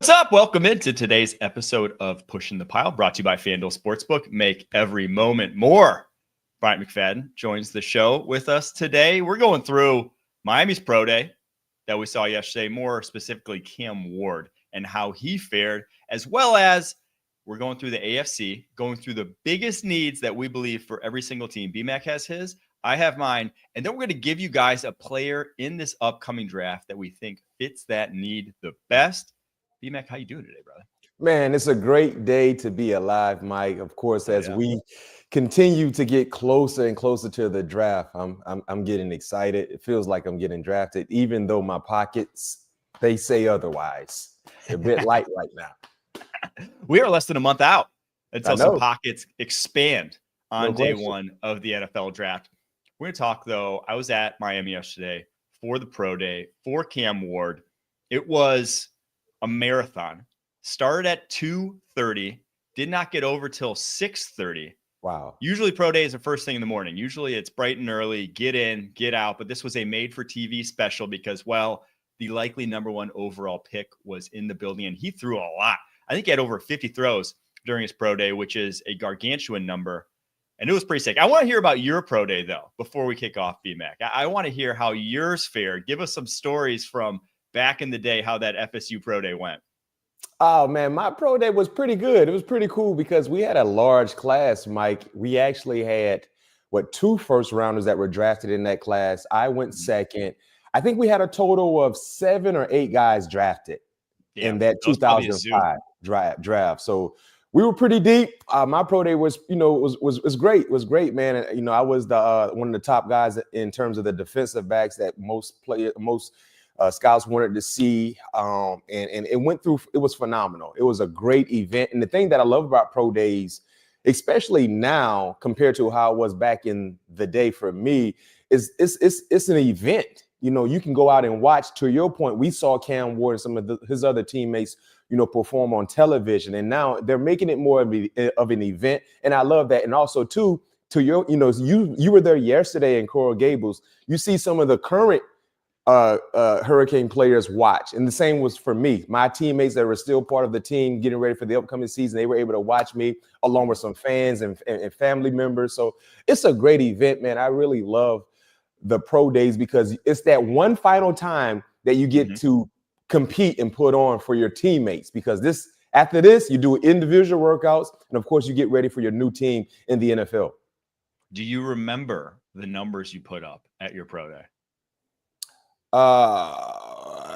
What's up? Welcome into today's episode of Pushing the Pile, brought to you by FanDuel Sportsbook. Make every moment more. Bryant McFadden joins the show with us today. We're going through Miami's Pro Day that we saw yesterday, more specifically Cam Ward and how he fared, as well as we're going through the AFC, going through the biggest needs that we believe for every single team. BMAC has his, I have mine, and then we're going to give you guys a player in this upcoming draft that we think fits that need the best. BMAC, how you doing today, brother? Man, it's a great day to be alive, Mike. Of course, as we continue to get closer and closer to the draft, I'm getting excited. It feels like I'm getting drafted, even though my pockets, they say otherwise. They're a bit light right now. We are less than a month out until some pockets expand on day one of the NFL draft. We're going to talk, though. I was at Miami yesterday for the Pro Day for Cam Ward. It was a marathon. Started at 2:30, did not get over till 6:30. Wow. Usually Pro Day is the first thing in the morning. Usually it's bright and early, get in, get out. But this was a made-for-TV special because, well, the likely number one overall pick was in the building, and he threw a lot. I think he had over 50 throws during his Pro Day, which is a gargantuan number. And it was pretty sick. I want to hear about your Pro Day, though, before we kick off, BMAC. I want to hear how yours fared. Give us some stories from back in the day, how that FSU Pro Day went. Oh, man, my Pro Day was pretty good. It was pretty cool because we had a large class, Mike. We actually had, two first-rounders that were drafted in that class. I went second. I think we had a total of 7 or 8 guys drafted in that 2005 draft. So we were pretty deep. My Pro Day was, was great. It was great, man. And, I was the one of the top guys in terms of the defensive backs that most scouts wanted to see, and it went through. It was phenomenal. It was a great event. And the thing that I love about Pro Days, especially now compared to how it was back in the day for me, is it's an event. You can go out and watch. To your point, we saw Cam Ward and some of his other teammates, perform on television, and now they're making it more of an event. And I love that. And also, too, to your, you were there yesterday in Coral Gables. You see some of the current Hurricane players watch, and the same was for me. My teammates that were still part of the team getting ready for the upcoming season, they were able to watch me along with some fans and family members. So it's a great event, man. I really love the Pro Days because it's that one final time that you get to compete and put on for your teammates, because after this you do individual workouts, and of course you get ready for your new team in the NFL. Do you remember the numbers you put up at your Pro Day? I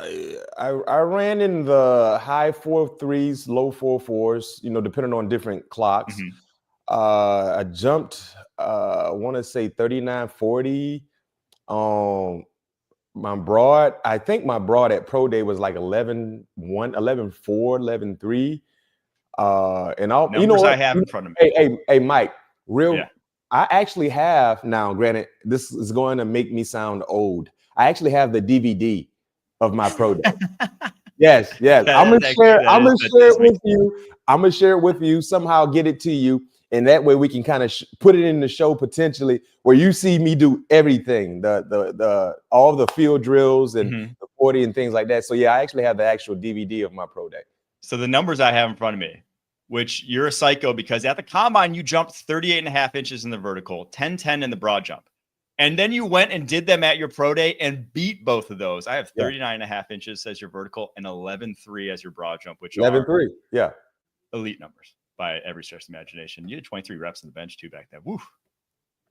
ran in the high 4.3s, low 4.4s, depending on different clocks. I jumped, I want to say 39.40. I think my broad at Pro Day was like 11.1, 11.4, 11.3. And all numbers I have in front of me. Hey, Mike, I actually have now. Granted, this is going to make me sound old. I actually have the DVD of my Pro Day. Yes. I'm gonna share it with you. I'm gonna share it with you. Somehow get it to you, and that way we can kind of put it in the show potentially, where you see me do everything, the all the field drills and the 40 and things like that. So yeah, I actually have the actual DVD of my Pro Day. So the numbers I have in front of me, which you're a psycho because at the combine you jumped 38.5 inches in the vertical, 10.10 in the broad jump. And then you went and did them at your Pro Day and beat both of those. I have 39.5 inches as your vertical and 11.3 as your broad jump, which 11.3, elite numbers by every stretch of the imagination. You did 23 reps on the bench too back then. Woo.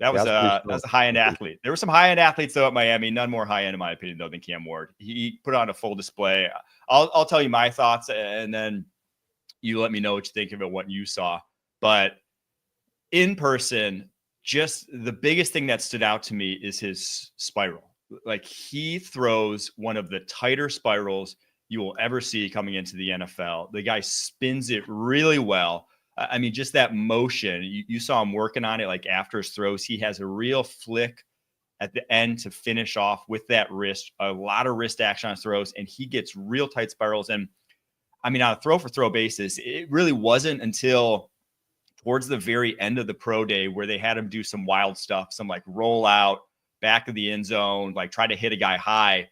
That was a high-end athlete. There were some high-end athletes though at Miami. None more high-end in my opinion though than Cam Ward. He put on a full display. I'll tell you my thoughts, and then you let me know what you think of it, what you saw. But in person, just the biggest thing that stood out to me is his spiral. Like, he throws one of the tighter spirals you will ever see coming into the NFL. The guy spins it really well. I mean, just that motion, you saw him working on it. Like after his throws, he has a real flick at the end to finish off with that wrist, a lot of wrist action on his throws, and he gets real tight spirals. And I mean, on a throw for throw basis, it really wasn't until towards the very end of the Pro Day where they had him do some wild stuff, some like roll out back of the end zone, like try to hit a guy high,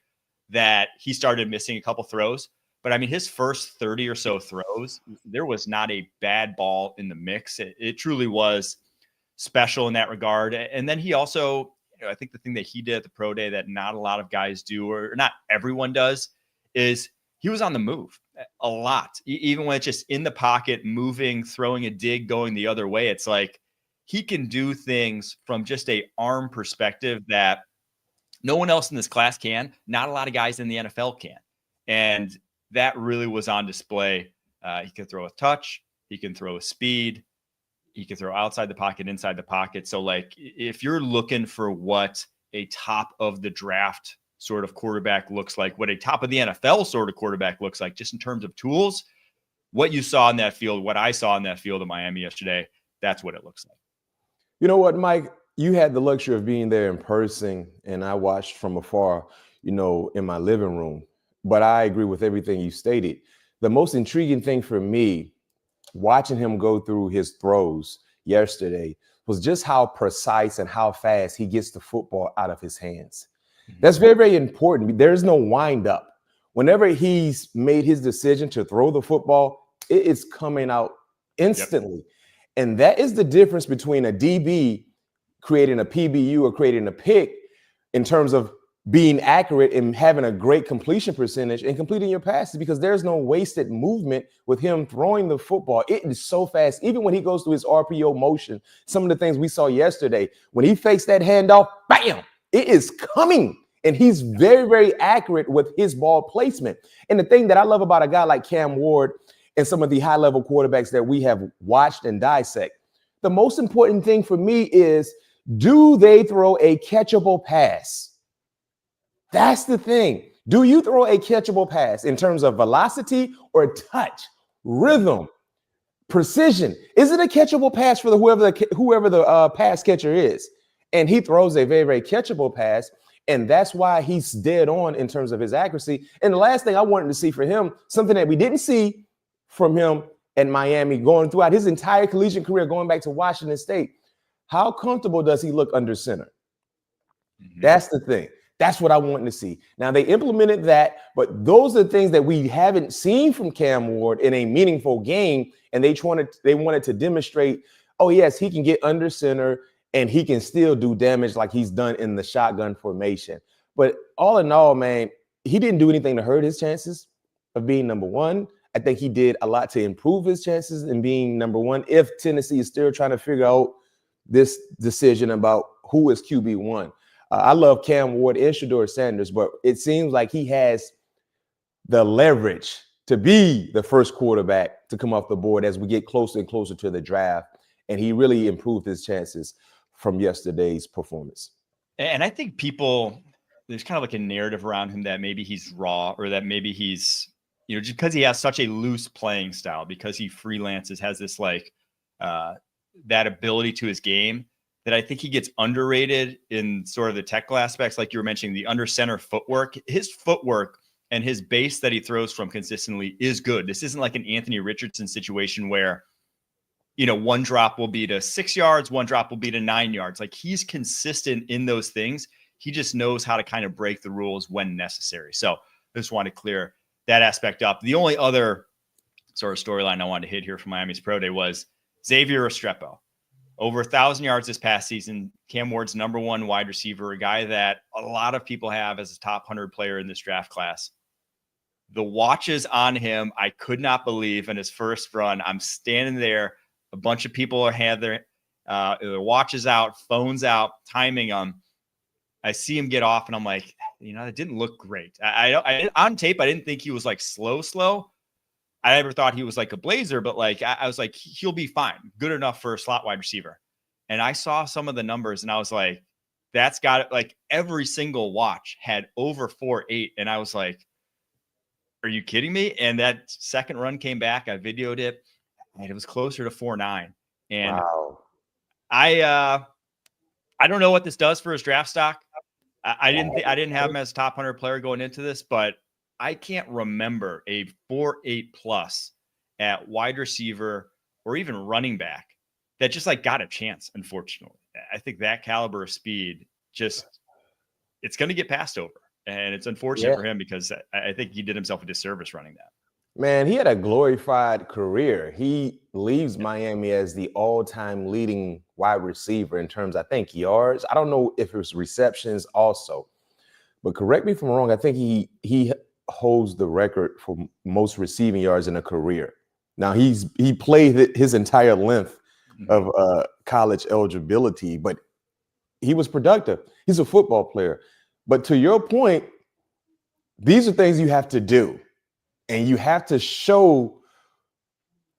that he started missing a couple throws. But I mean, his first 30 or so throws, there was not a bad ball in the mix. It truly was special in that regard. And then he also, I think the thing that he did at the pro day that not a lot of guys do, or not everyone does, is he was on the move a lot. Even when it's just in the pocket, moving, throwing a dig, going the other way. It's like he can do things from just a arm perspective that no one else in this class can. Not a lot of guys in the NFL can. And that really was on display. He can throw a touch. He can throw a speed. He can throw outside the pocket, inside the pocket. So, like, if you're looking for what a top of the draft sort of quarterback looks like, what a top of the NFL sort of quarterback looks like, just in terms of tools, what you saw in that field, what I saw in that field in Miami yesterday, that's what it looks like. You know what, Mike? You had the luxury of being there in person, and I watched from afar, in my living room. But I agree with everything you stated. The most intriguing thing for me, watching him go through his throws yesterday, was just how precise and how fast he gets the football out of his hands. That's very, very important. There's no wind up. Whenever he's made his decision to throw the football, it is coming out instantly. Yep. And that is the difference between a DB creating a PBU or creating a pick in terms of being accurate and having a great completion percentage and completing your passes, because there's no wasted movement with him throwing the football. It is so fast. Even when he goes through his RPO motion, some of the things we saw yesterday, when he fakes that handoff, bam, it is coming. And he's very, very accurate with his ball placement. And the thing that I love about a guy like Cam Ward and some of the high-level quarterbacks that we have watched and dissect, the most important thing for me is, do they throw a catchable pass? That's the thing. Do you throw a catchable pass in terms of velocity or touch, rhythm, precision? Is it a catchable pass for whoever the pass catcher is? And he throws a very, very catchable pass, and that's why he's dead on in terms of his accuracy. And the last thing I wanted to see for him, something that we didn't see from him at Miami going throughout his entire collegiate career, going back to Washington State, how comfortable does he look under center? Mm-hmm. That's the thing. That's what I want to see. Now, they implemented that, but those are the things that we haven't seen from Cam Ward in a meaningful game, and they wanted to demonstrate, oh, yes, he can get under center, and he can still do damage like he's done in the shotgun formation. But all in all, man, he didn't do anything to hurt his chances of being number one. I think he did a lot to improve his chances in being number one, if Tennessee is still trying to figure out this decision about who is QB1. I love Cam Ward and Shedeur Sanders, but it seems like he has the leverage to be the first quarterback to come off the board as we get closer and closer to the draft. And he really improved his chances from yesterday's performance. And I think there's kind of like a narrative around him that maybe he's raw, or that maybe he's, just because he has such a loose playing style, because he freelances, has this like that ability to his game, that I think he gets underrated in sort of the technical aspects, like you were mentioning, the under center footwork. His footwork and his base that he throws from consistently is good. This isn't like an Anthony Richardson situation where, one drop will be to 6 yards, one drop will be to 9 yards. Like, he's consistent in those things. He just knows how to kind of break the rules when necessary. So I just want to clear that aspect up. The only other sort of storyline I wanted to hit here from Miami's Pro Day was Xavier Restrepo. Over 1,000 yards this past season. Cam Ward's number one wide receiver, a guy that a lot of people have as a top 100 player in this draft class. The watches on him, I could not believe in his first run. I'm standing there. A bunch of people had their watches out, phones out, timing them. I see him get off, and I'm like, it didn't look great. I on tape, I didn't think he was like slow. I never thought he was like a blazer, but like I was like, he'll be fine, good enough for a slot wide receiver. And I saw some of the numbers, and I was like, that's got it. Like, every single watch had over 4.8, and I was like, are you kidding me? And that second run came back. I videoed it, and it was closer to 4.9. And wow. I don't know what this does for his draft stock. I didn't have him as a top 100 player going into this, but I can't remember a 4.8 plus at wide receiver or even running back that just like got a chance. Unfortunately, I think that caliber of speed it's going to get passed over, and it's unfortunate for him, because I think he did himself a disservice running that. Man, he had a glorified career. He leaves Miami as the all-time leading wide receiver in terms, I think, yards. I don't know if it was receptions also, but correct me if I'm wrong. I think he holds the record for most receiving yards in a career. Now he played his entire length of college eligibility, but he was productive. He's a football player. But to your point, these are things you have to do. And you have to show,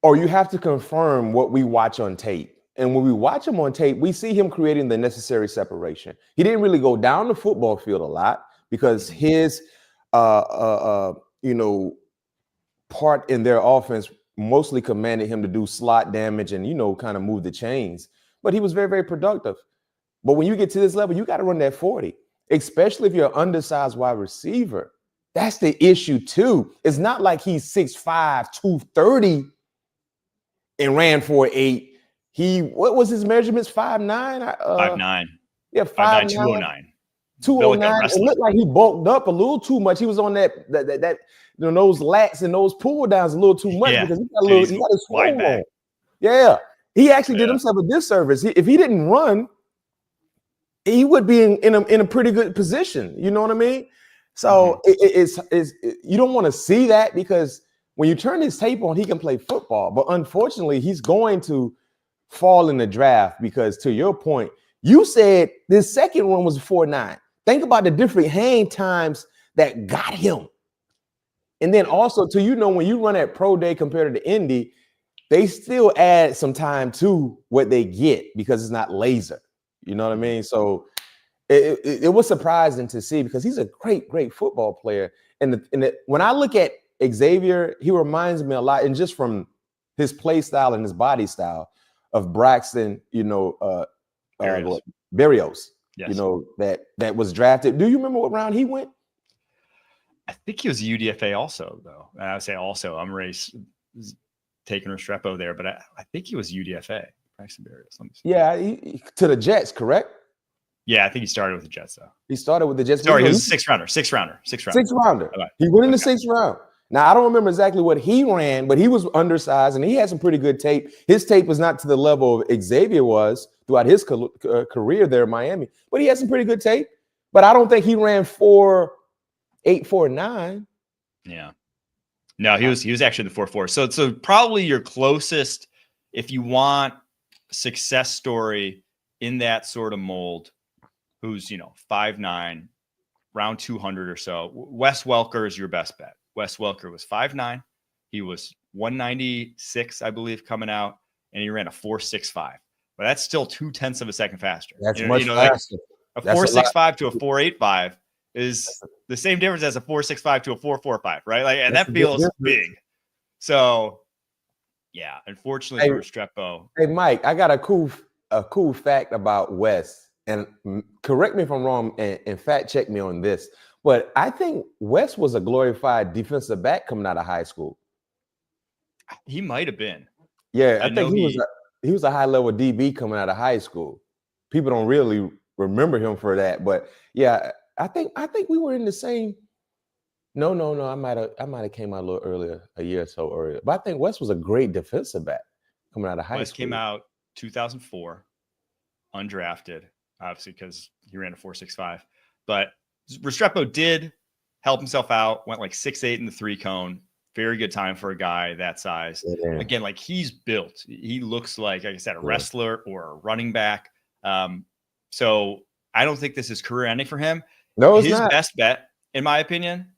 or you have to confirm what we watch on tape. And when we watch him on tape, we see him creating the necessary separation. He didn't really go down the football field a lot because his, you know, part in their offense mostly commanded him to do slot damage and, you know, kind of move the chains. But he was very, very productive. But when you get to this level, you got to run that 40, especially if you're an undersized wide receiver. That's the issue, too. It's not like he's 6'5", 230 and ran 4.8. What was his measurements? 5'9"? 5'9". Yeah, 5'9", 209. 209. It looked like he bulked up a little too much. He was on that you know, those lats and those pull downs a little too much because he got a swole on. Yeah. He actually did himself a disservice. If he didn't run, he would be in a pretty good position. You know what I mean? So it's you don't want to see that because when you turn his tape on, he can play football. But unfortunately, he's going to fall in the draft because, to your point, you said this second one was 4.9. Think about the different hang times that got him. And then also, when you run at pro day compared to Indy, they still add some time to what they get because it's not laser. You know what I mean? So it was surprising to see because he's a great, great football player. And when I look at Xavier, he reminds me a lot, and just from his play style and his body style, of Braxton, Berrios, yes. You know, that was drafted. Do you remember what round he went? I think he was UDFA also, though. And I would say also, I'm taking Restrepo there, but I think he was UDFA. Braxton Berrios. Let me see. Yeah, to the Jets, correct? Yeah, I think he started with the Jets, though. He started with the Jets. Sorry, he was a sixth rounder. Okay. He went in the sixth round. Now, I don't remember exactly what he ran, but he was undersized, and he had some pretty good tape. His tape was not to the level of Xavier was throughout his career there in Miami, but he had some pretty good tape. But I don't think he ran 4.8, 4.9. Yeah. No, he was actually the 4.4. So probably your closest, if you want success story in that sort of mold, who's 5'9", round 200 or so. Wes Welker is your best bet. Wes Welker was 5'9". He was 196, I believe, coming out, and he ran a 4.65. But that's still 0.2 of a second faster. That's much faster. Like a 4.65 to a 4.85 is the same difference as a 4.65 to a 4.45, right? Like, and that feels big. So, yeah, unfortunately for Restrepo. Hey, Mike, I got a cool fact about Wes. And correct me if I'm wrong and fact check me on this, but I think Wes was a glorified defensive back coming out of high school. He might have been. Yeah, I think he was a high level DB coming out of high school. People don't really remember him for that, but yeah, I think we were in the same. No, I might have came out a little earlier, a year or so earlier. But I think Wes was a great defensive back coming out of high school. Wes came out 2004, undrafted. Obviously, because he ran a 4.65. But Restrepo did help himself out, went like 6'8" in the 3-cone. Very good time for a guy that size. Yeah. Again, like he's built. He looks like I said, a wrestler or a running back. So I don't think this is career ending for him. No, it's his not. Best bet, in my opinion,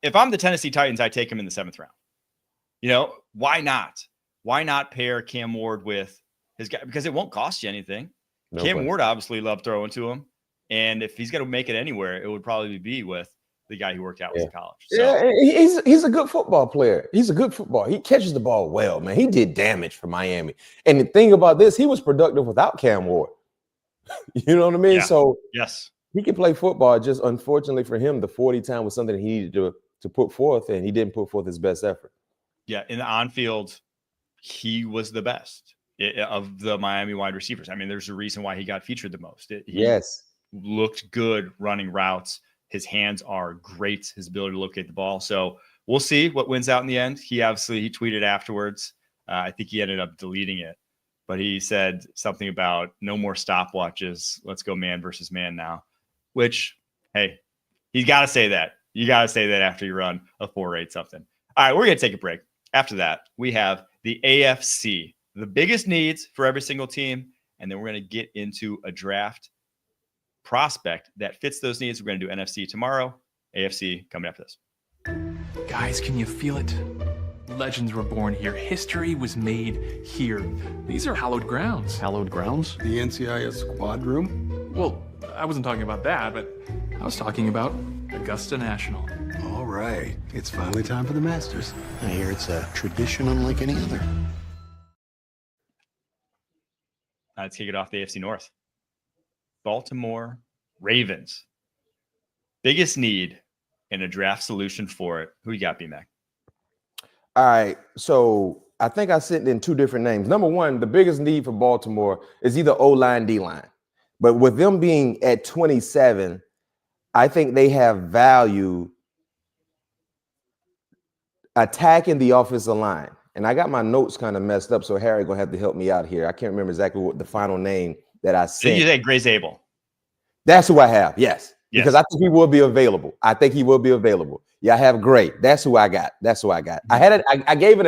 if I'm the Tennessee Titans, I take him in the 7th round. Why not? Why not pair Cam Ward with his guy? Because it won't cost you anything. Cam Ward obviously loved throwing to him. And if he's going to make it anywhere, it would probably be with the guy he worked out with in college. So. Yeah, he's a good football player. He's a good football. He catches the ball well, man. He did damage for Miami. And the thing about this, he was productive without Cam Ward. You know what I mean? Yeah. So yes, he can play football. Just unfortunately for him, the 40 time was something he needed to put forth, and he didn't put forth his best effort. Yeah, in the on-field, he was the best of the Miami wide receivers. I mean, there's a reason why he got featured the most. He looked good running routes. His hands are great. His ability to locate the ball. So we'll see what wins out in the end. He tweeted afterwards. I think he ended up deleting it, but he said something about no more stopwatches. Let's go man versus man now, which, hey, he's got to say that. You got to say that after you run a 4.8 something. All right, we're going to take a break. After that, we have the AFC, the biggest needs for every single team. And then we're going to get into a draft prospect that fits those needs. We're going to do NFC tomorrow, AFC coming after this. Guys, can you feel it? Legends were born here. History was made here. These are hallowed grounds. Hallowed grounds? The NCIS squad room? Well, I wasn't talking about that, but I was talking about Augusta National. All right. It's finally time for the Masters. I hear it's a tradition unlike any other. Let's kick it off the AFC North. Baltimore Ravens. Biggest need and a draft solution for it. Who you got, B-Mac? All right. So I think I sent in two different names. Number one, the biggest need for Baltimore is either O-line, D-line. But with them being at 27, I think they have value attacking the offensive line. And I got my notes kind of messed up, so Harry gonna have to help me out here. I can't remember exactly what the final name that I said. You said Gray Zabel. That's who I have. Yes. Because I think he will be available. I think he will be available. Yeah, I have Gray. That's who I got. That's who I got. I had it. I gave it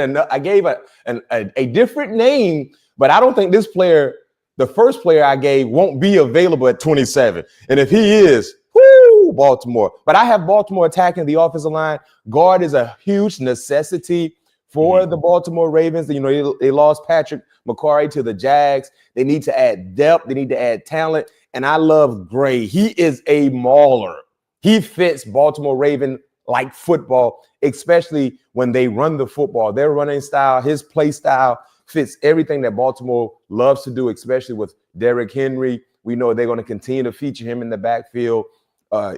a different name, but I don't think this player, the first player I gave, won't be available at 27. And if he is, whoo, Baltimore. But I have Baltimore attacking the offensive line. Guard is a huge necessity for the Baltimore Ravens. You know, they lost Patrick McCarry to the Jags. They need to add depth. They need to add talent. And I love Gray. He is a mauler. He fits Baltimore Raven like football, especially when they run the football. Their running style, his play style fits everything that Baltimore loves to do, especially with Derrick Henry. We know they're going to continue to feature him in the backfield.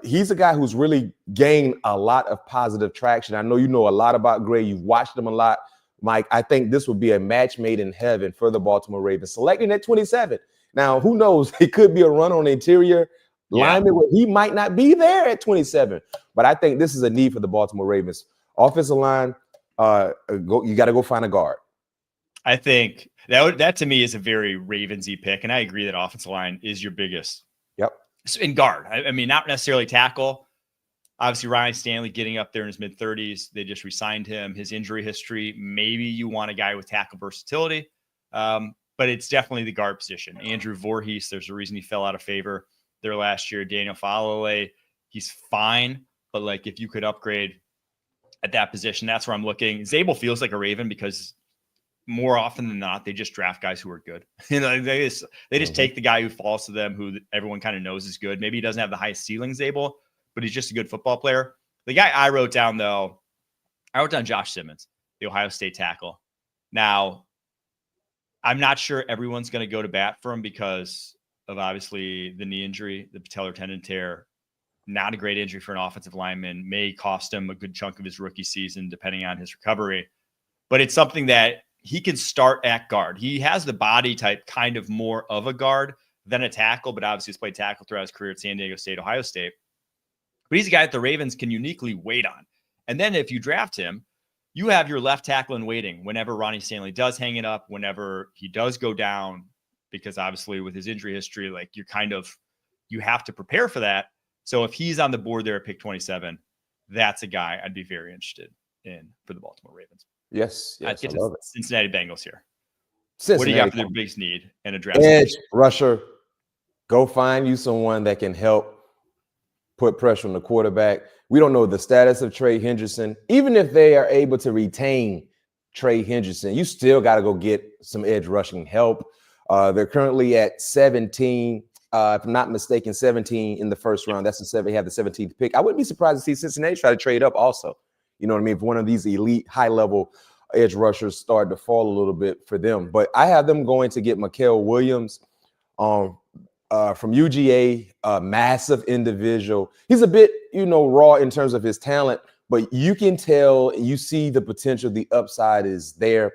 He's a guy who's really gained a lot of positive traction. I know you know a lot about Gray. You've watched him a lot, Mike. I think this would be a match made in heaven for the Baltimore Ravens. Selecting at 27. Now, who knows? It could be a run on the interior lineman where he might not be there at 27. But I think this is a need for the Baltimore Ravens. Offensive line, you got to go find a guard. I think that to me is a very Ravensy pick. And I agree that offensive line is your biggest. Yep. In guard. I mean, not necessarily tackle. Obviously, Ryan Stanley getting up there in his mid-30s. They just re-signed him. His injury history, maybe you want a guy with tackle versatility. But it's definitely the guard position. Andrew Voorhees, there's a reason he fell out of favor there last year. Daniel Fallalay, he's fine. But, like, if you could upgrade at that position, that's where I'm looking. Zabel feels like a Raven because more often than not, they just draft guys who are good. You know, they just take the guy who falls to them, who everyone kind of knows is good. Maybe he doesn't have the highest ceiling, Zabel, but he's just a good football player. The guy I wrote down, though, Josh Simmons, the Ohio State tackle. Now, I'm not sure everyone's going to go to bat for him because of obviously the knee injury, the patellar tendon tear. Not a great injury for an offensive lineman. May cost him a good chunk of his rookie season, depending on his recovery. But it's something that he can start at guard. He has the body type kind of more of a guard than a tackle, but obviously he's played tackle throughout his career at San Diego State, Ohio State. But he's a guy that the Ravens can uniquely wait on. And then if you draft him, you have your left tackle in waiting whenever Ronnie Stanley does hang it up, whenever he does go down, because obviously with his injury history, like you have to prepare for that. So if he's on the board there at pick 27, that's a guy I'd be very interested in for the Baltimore Ravens. Yes, I'd get I to love it. Cincinnati Bengals here. Cincinnati, what do you got for their biggest need and a draft? Edge rusher. Go find you someone that can help put pressure on the quarterback. We don't know the status of Trey Hendrickson. Even if they are able to retain Trey Hendrickson, you still got to go get some edge rushing help. They're currently at 17. If I'm not mistaken, 17 in the first round. That's they have the 17th pick. I wouldn't be surprised to see Cincinnati try to trade up also. You know what I mean? If one of these elite, high-level edge rushers start to fall a little bit for them. But I have them going to get Mikael Williams from UGA, a massive individual. He's a bit, raw in terms of his talent, but you can tell, you see the potential, the upside is there.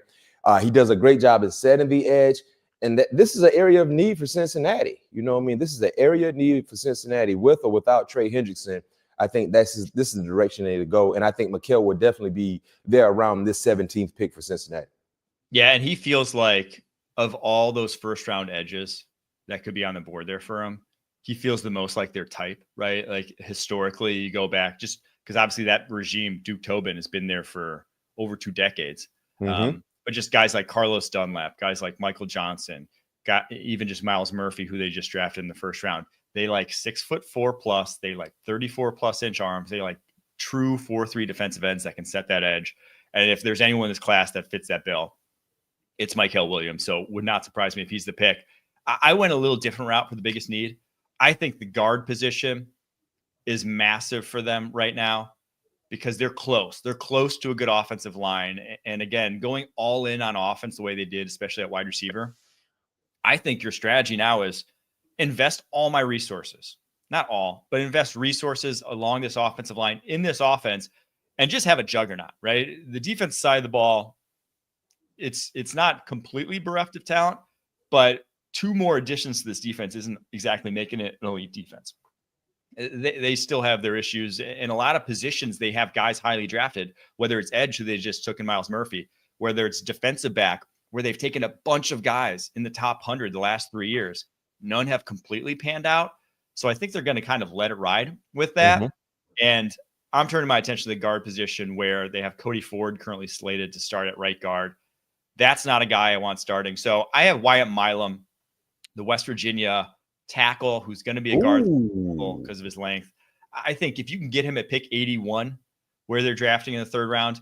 He does a great job at setting the edge. And this is an area of need for Cincinnati. You know what I mean? This is an area of need for Cincinnati with or without Trey Hendrickson. I think this is the direction they need to go. And I think Mikal will definitely be there around this 17th pick for Cincinnati. Yeah, and he feels like of all those first-round edges that could be on the board there for him, he feels the most like their type, right? Like historically, you go back just because obviously that regime, Duke Tobin, has been there for over 2 decades. But just guys like Carlos Dunlap, guys like Michael Johnson, even just Miles Murphy, who they just drafted in the first round. They like 6'4" plus, they like 34+ inch arms. They like true 4-3 defensive ends that can set that edge. And if there's anyone in this class that fits that bill, it's Mikal Williams. So would not surprise me if he's the pick. I went a little different route for the biggest need. I think the guard position is massive for them right now because they're close. They're close to a good offensive line. And again, going all in on offense the way they did, especially at wide receiver, I think your strategy now is invest all my resources, not all, but invest resources along this offensive line in this offense and just have a juggernaut, right? The defense side of the ball, it's not completely bereft of talent, but 2 more additions to this defense isn't exactly making it an elite defense. They still have their issues. In a lot of positions, they have guys highly drafted, whether it's edge, who they just took in Miles Murphy, whether it's defensive back, where they've taken a bunch of guys in the top 100 the last 3 years. None have completely panned out. So I think they're going to kind of let it ride with that. And I'm turning my attention to the guard position where they have Cody Ford currently slated to start at right guard. That's not a guy I want starting. So I have Wyatt Milam, the West Virginia tackle, who's going to be a guard because of his length. I think if you can get him at pick 81, where they're drafting in the 3rd round,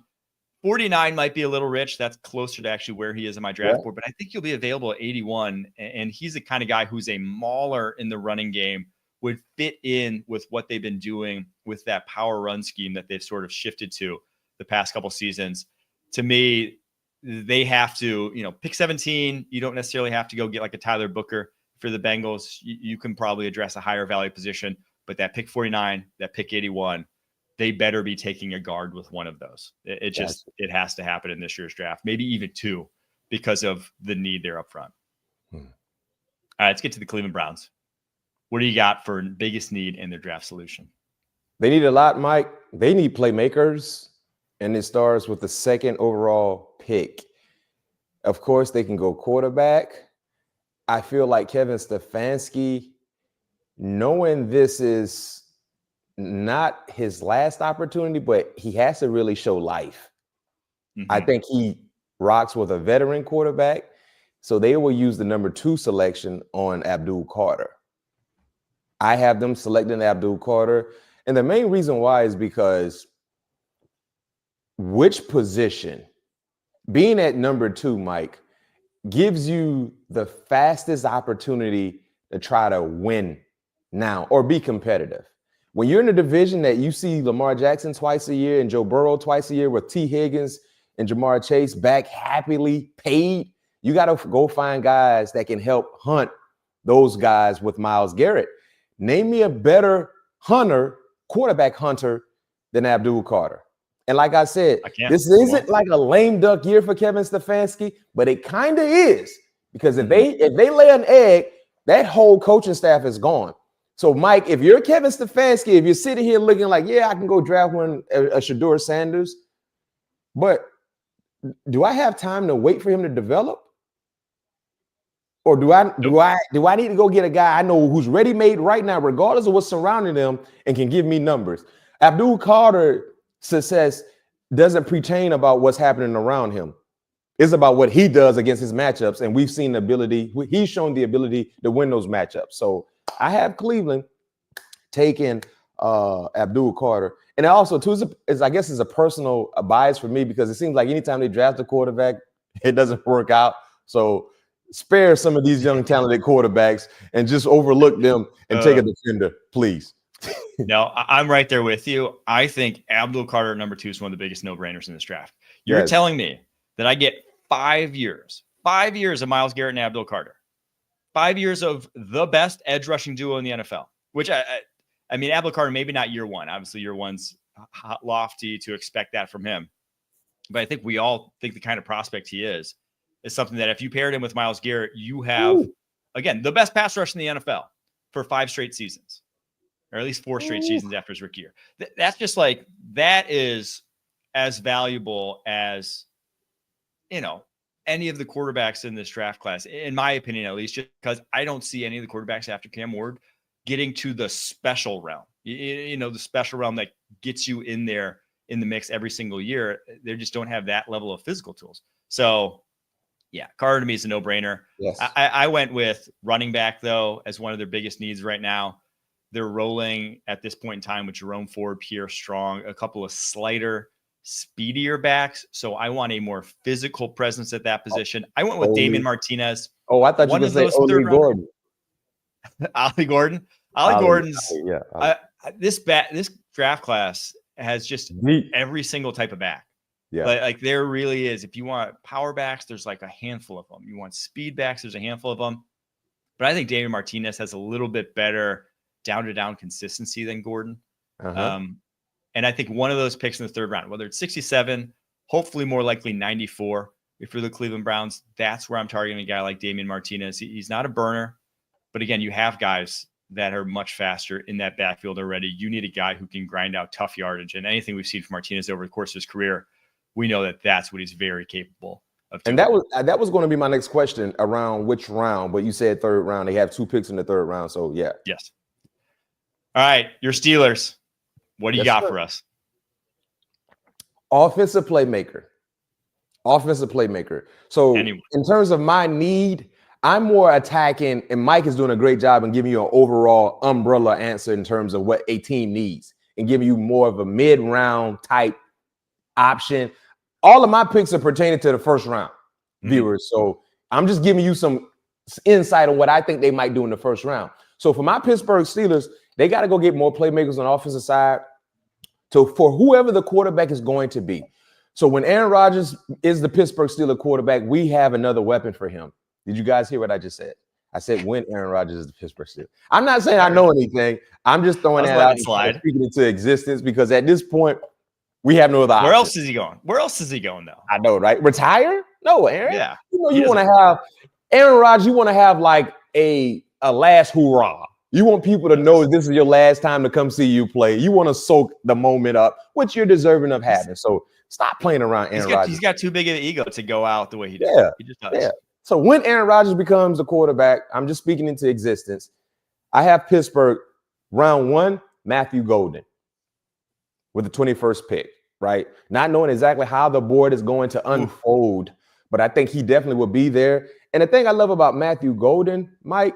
49 might be a little rich. That's closer to actually where he is in my draft board, but I think he'll be available at 81. And he's the kind of guy who's a mauler in the running game, would fit in with what they've been doing with that power run scheme that they've sort of shifted to the past couple seasons. To me, they have to, pick 17. You don't necessarily have to go get like a Tyler Booker for the Bengals. You can probably address a higher value position, but that pick 49, that pick 81, they better be taking a guard with one of those. It has to happen in this year's draft, maybe even 2 because of the need there up front. All right, let's get to the Cleveland Browns. What do you got for biggest need in their draft solution? They need a lot, Mike. They need playmakers, and it starts with the 2nd overall pick. Of course, they can go quarterback. I feel like Kevin Stefanski, knowing this is not his last opportunity, but he has to really show life. I think he rocks with a veteran quarterback, so they will use the number 2 selection on Abdul Carter. I have them selecting Abdul Carter, and the main reason why is because which position, being at number 2, Mike, gives you the fastest opportunity to try to win now or be competitive. When you're in a division that you see Lamar Jackson twice a year and Joe Burrow twice a year with T. Higgins and Jamar Chase back happily paid, you got to go find guys that can help hunt those guys with Myles Garrett. Name me a better quarterback hunter than Abdul Carter. And like I said, this isn't like a lame duck year for Kevin Stefanski, but it kind of is, because if they lay an egg, that whole coaching staff is gone. So, Mike, if you're Kevin Stefanski, if you're sitting here looking like, I can go draft a Shedeur Sanders, but do I have time to wait for him to develop? Or do I need to go get a guy I know who's ready-made right now, regardless of what's surrounding them, and can give me numbers? Abdul Carter's success doesn't pertain about what's happening around him. It's about what he does against his matchups, and we've seen the ability. He's shown the ability to win those matchups. So I have Cleveland taking Abdul Carter, and also too is I guess is a personal bias for me, because it seems like anytime they draft a quarterback, it doesn't work out. So spare some of these young talented quarterbacks and just overlook them and take a defender, please. No, I'm right there with you. I think Abdul Carter at number 2 is one of the biggest no-brainers in this draft. You're telling me that I get 5 years of Myles Garrett and Abdul Carter, 5 years of the best edge rushing duo in the NFL, which I mean, Abdul Carter, maybe not year 1. Obviously, year 1's lofty to expect that from him. But I think we all think the kind of prospect he is something that if you paired him with Myles Garrett, you have, again, the best pass rush in the NFL for 5 straight seasons. or at least 4 straight seasons after his rookie year. That's just like, that is as valuable as, any of the quarterbacks in this draft class, in my opinion, at least, just because I don't see any of the quarterbacks after Cam Ward getting to the special realm, the special realm that gets you in there in the mix every single year. They just don't have that level of physical tools. So yeah, Carter to me is a no-brainer. Yes. I went with running back, though, as one of their biggest needs right now. They're rolling at this point in time with Jerome Ford, Pierre Strong, a couple of slighter, speedier backs. So I want a more physical presence at that position. I went with Damian Martinez. Oh, I thought you were going to say Ollie Gordon. Ollie Gordon. Ollie Gordon's. Yeah. This draft class has just every single type of back. Yeah. Like there really is. If you want power backs, there's like a handful of them. You want speed backs, there's a handful of them. But I think Damian Martinez has a little bit better down-to-down consistency than Gordon. And I think one of those picks in the 3rd round, whether it's 67, hopefully more likely 94, if you're the Cleveland Browns, that's where I'm targeting a guy like Damian Martinez. He's not a burner, but again, you have guys that are much faster in that backfield already. You need a guy who can grind out tough yardage, and anything we've seen from Martinez over the course of his career, we know that that's what he's very capable of doing. And that was going to be my next question around which round, but you said 3rd round. They have 2 picks in the 3rd round, so yeah. Yes. All right, your Steelers. What do you got for us? Offensive playmaker. So in terms of my need, I'm more attacking, and Mike is doing a great job in giving you an overall umbrella answer in terms of what a team needs and giving you more of a mid-round type option. All of my picks are pertaining to the 1st round, viewers. So I'm just giving you some insight on what I think they might do in the 1st round. So for my Pittsburgh Steelers, they got to go get more playmakers on the offensive side. So for whoever the quarterback is going to be. So when Aaron Rodgers is the Pittsburgh Steelers quarterback, we have another weapon for him. Did you guys hear what I just said? I said when Aaron Rodgers is the Pittsburgh Steelers. I'm not saying I know anything. I'm just throwing that out and speaking into existence because at this point, we have no other option. Where else is he going? Where else is he going, though? I know, right? Retire? No, Aaron. Yeah. You want to have Aaron Rodgers, you want to have like a last hurrah. You want people to know this is your last time to come see you play. You want to soak the moment up, which you're deserving of having. So stop playing around Aaron Rodgers. He's got too big of an ego to go out the way he does. Yeah. He just does. Yeah. So when Aaron Rodgers becomes the quarterback, I'm just speaking into existence. I have Pittsburgh round 1, Matthew Golden with the 21st pick, right? Not knowing exactly how the board is going to unfold, but I think he definitely will be there. And the thing I love about Matthew Golden, Mike,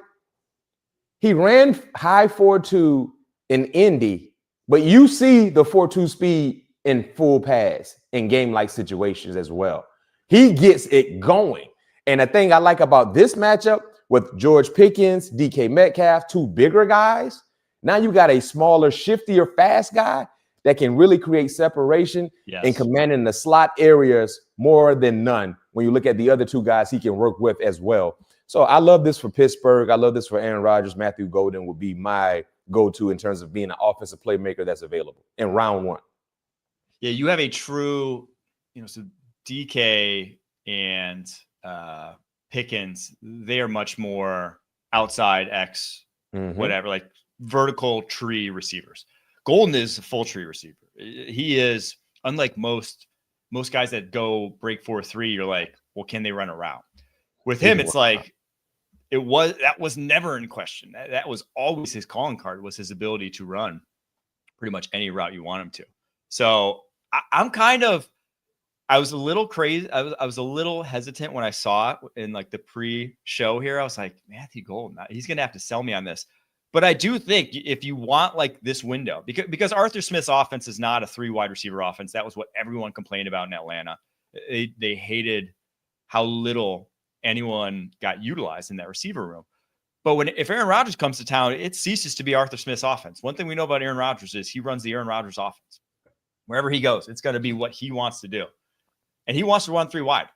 he ran high 4.2 in Indy, but you see the 4.2 speed in full pass in game-like situations as well. He gets it going. And the thing I like about this matchup with George Pickens, DK Metcalf, 2 bigger guys, now you got a smaller, shiftier, fast guy that can really create separation and commanding the slot areas more than none when you look at the other 2 guys he can work with as well. So I love this for Pittsburgh. I love this for Aaron Rodgers. Matthew Golden would be my go-to in terms of being an offensive playmaker that's available in round 1. Yeah, you have a true, so DK and Pickens, they are much more outside X, whatever, like vertical tree receivers. Golden is a full tree receiver. He is, unlike most guys that go break 4.3, you're like, well, can they run a route? With him, it's like that was never in question. That was always his calling card, was his ability to run pretty much any route you want him to. So I was a little crazy. I was a little hesitant when I saw it in like the pre-show here. I was like, Matthew Golden, he's going to have to sell me on this. But I do think if you want like this window, because Arthur Smith's offense is not a 3 wide receiver offense. That was what everyone complained about in Atlanta. They hated how little anyone got utilized in that receiver room. But if Aaron Rodgers comes to town, it ceases to be Arthur Smith's offense. One thing we know about Aaron Rodgers is he runs the Aaron Rodgers offense. Wherever he goes, it's going to be what he wants to do. And he wants to run 3 wide.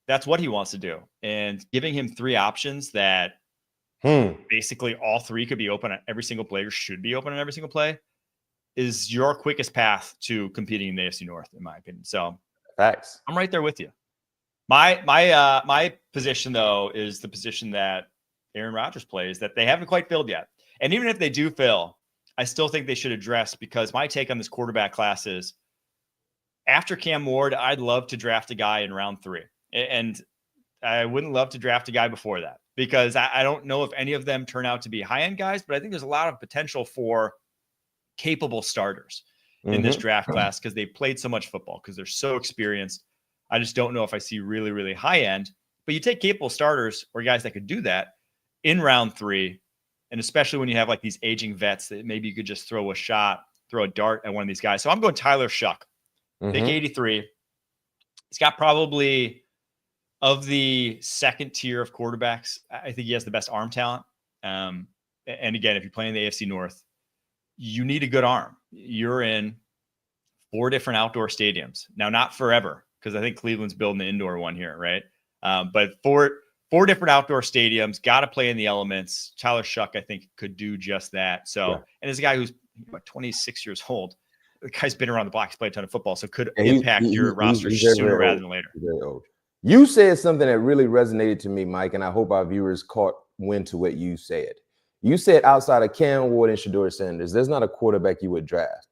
That's what he wants to do. And giving him 3 options that basically all 3 could be open on every single play or should be open on every single play is your quickest path to competing in the AFC North, in my opinion. So facts. I'm right there with you. My position, though, is the position that Aaron Rodgers plays that they haven't quite filled yet. And even if they do fill, I still think they should address, because my take on this quarterback class is, after Cam Ward, I'd love to draft a guy in round 3. And I wouldn't love to draft a guy before that, because I don't know if any of them turn out to be high-end guys, but I think there's a lot of potential for capable starters in this draft class, because they played so much football, because they're so experienced. I just don't know if I see really, really high-end. But you take capable starters or guys that could do that in round 3, and especially when you have like these aging vets that maybe you could just throw a dart at one of these guys. So I'm going Tyler Shuck. Pick 83. He's got probably, of the second tier of quarterbacks, I think he has the best arm talent. And again, if you're playing the AFC North, you need a good arm. You're in 4 different outdoor stadiums. Now, not forever, because I think Cleveland's building an indoor one here, right? But 4 different outdoor stadiums, got to play in the elements. Tyler Shuck, I think, could do just that. So, and as a guy who's 26 years old, the guy's been around the block, he's played a ton of football, so could impact your roster sooner rather than later. You said something that really resonated to me, Mike, and I hope our viewers caught wind to what you said. You said outside of Cam Ward and Shedeur Sanders, there's not a quarterback you would draft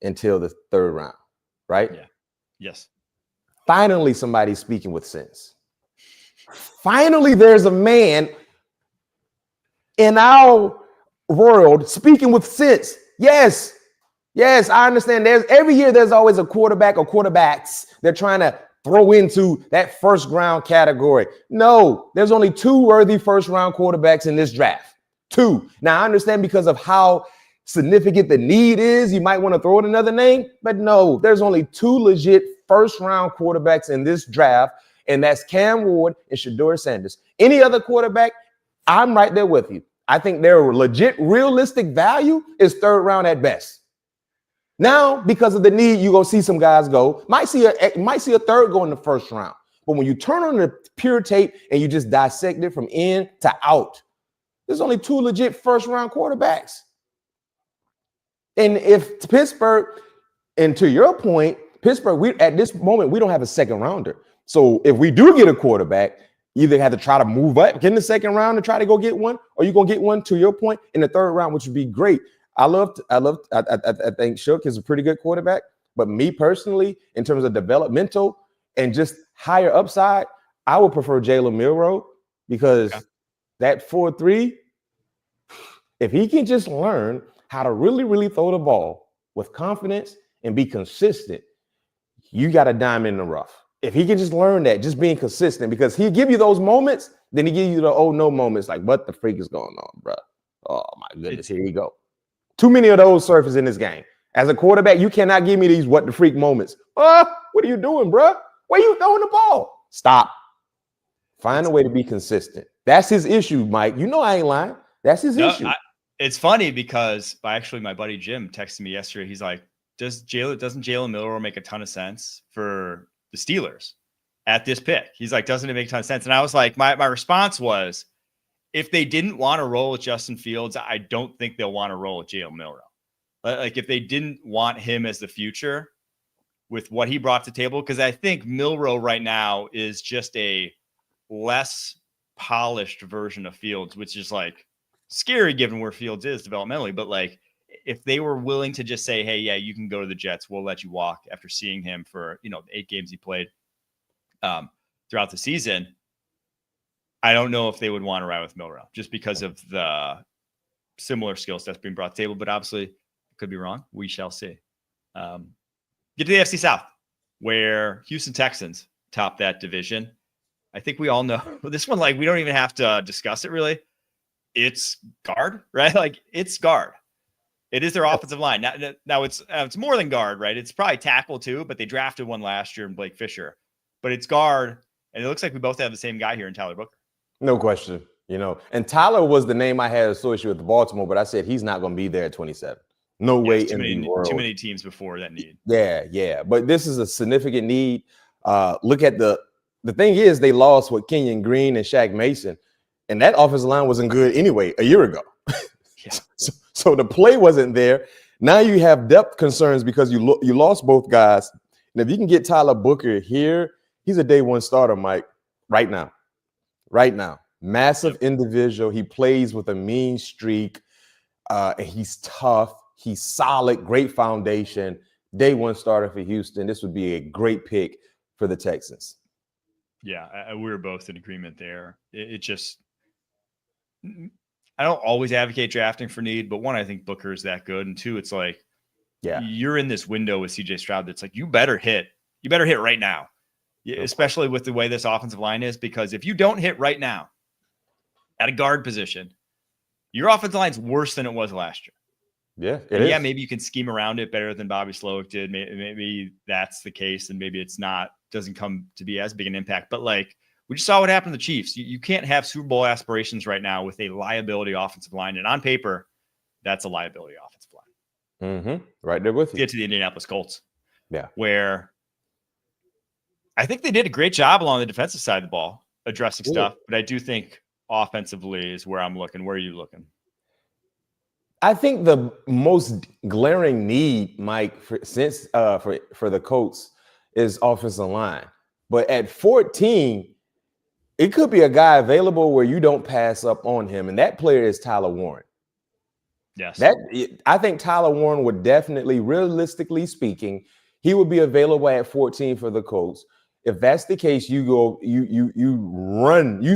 until the 3rd round, right? Yeah. Yes. Finally, somebody's speaking with sense. Finally, there's a man in our world speaking with sense. Yes, I understand. Every year there's always a quarterback or quarterbacks they're trying to throw into that first round category. No, there's only 2 worthy first round quarterbacks in this draft. 2. Now, I understand because of how significant the need is, you might want to throw in another name, but no, there's only 2 legit first round quarterbacks in this draft, and that's Cam Ward and Shedeur Sanders. Any other quarterback, I'm right there with you. I think their legit realistic value is 3rd round at best. Now, because of the need, you're going to see some guys go. Might see a 3rd go in the first round. But when you turn on the pure tape and you just dissect it from in to out, there's only 2 legit first round quarterbacks. And if Pittsburgh, and to your point, Pittsburgh, at this moment, we don't have a 2nd rounder. So if we do get a quarterback, you either have to try to move up, get in the 2nd round and try to go get one, or you're going to get one, to your point, in the 3rd round, which would be great. I think Shook is a pretty good quarterback, but me personally, in terms of developmental and just higher upside, I would prefer Jalen Milroe, because that 4-3, if he can just learn how to really, really throw the ball with confidence and be consistent, you got a diamond in the rough. If he can just learn that, just being consistent, because he'll give you those moments, then he give you the oh no moments, like what the freak is going on, bro? Oh my goodness, here you go. Too many of those surface in this game. As a quarterback, you cannot give me these what the freak moments. What are you doing, bro? Where you throwing the ball? Stop. Find a way to be consistent. That's his issue, Mike. You know I ain't lying. That's his issue. It's funny because actually my buddy Jim texted me yesterday. He's like, doesn't Jalen Milroe make a ton of sense for the Steelers at this pick? He's like, doesn't it make a ton of sense? And I was like, my response was, if they didn't want to roll with Justin Fields, I don't think they'll want to roll with Jalen Milroe. Like if they didn't want him as the future with what he brought to the table, because I think Milroe right now is just a less polished version of Fields, which is like scary given where Fields is developmentally. But like if they were willing to just say, hey, yeah, you can go to the Jets, we'll let you walk, after seeing him for, the 8 games he played throughout the season, I don't know if they would want to ride with Milroe just because of the similar skill sets being brought to the table, but obviously could be wrong. We shall see. Get to the AFC South, where Houston Texans top that division. I think we all know this one, like we don't even have to discuss it really. It's guard, right? Like it's guard. It is their offensive line. Now it's more than guard, right? It's probably tackle too, but they drafted one last year in Blake Fisher. But it's guard, and it looks like we both have the same guy here in Tyler Booker. No question, And Tyler was the name I had associated with Baltimore, but I said he's not going to be there at 27. No way in the world. Too many teams before that need. Yeah. But this is a significant need. Look at the thing is they lost with Kenyon Green and Shaq Mason, and that offensive line wasn't good anyway a year ago. Yeah. So the play wasn't there. Now you have depth concerns because you lost both guys. And if you can get Tyler Booker here, he's a day one starter, Mike, right now. Massive individual. He plays with a mean streak. And he's tough. He's solid, great foundation. Day one starter for Houston. This would be a great pick for the Texans. Yeah, we were both in agreement there. It just, I don't always advocate drafting for need, but one, I think Booker is that good. And two, it's like, you're in this window with CJ Stroud that's like, you better hit right now, especially with the way this offensive line is, because if you don't hit right now at a guard position, your offensive line's worse than it was last year. Yeah, yeah, maybe you can scheme around it better than Bobby Slowick did. Maybe that's the case, and maybe it's not, doesn't come to be as big an impact. But like, we just saw what happened to the Chiefs. You can't have Super Bowl aspirations right now with a liability offensive line. And on paper, that's a liability offensive line. Right there with you. Get to the Indianapolis Colts. Yeah. Where I think they did a great job along the defensive side of the ball, addressing stuff. But I do think offensively is where I'm looking. Where are you looking? I think the most glaring need, Mike, for the Colts is offensive line. But at 14, it could be a guy available where you don't pass up on him, and that player is Tyler Warren. Yes. I think Tyler Warren would definitely, realistically speaking, he would be available at 14 for the Colts. If that's the case, you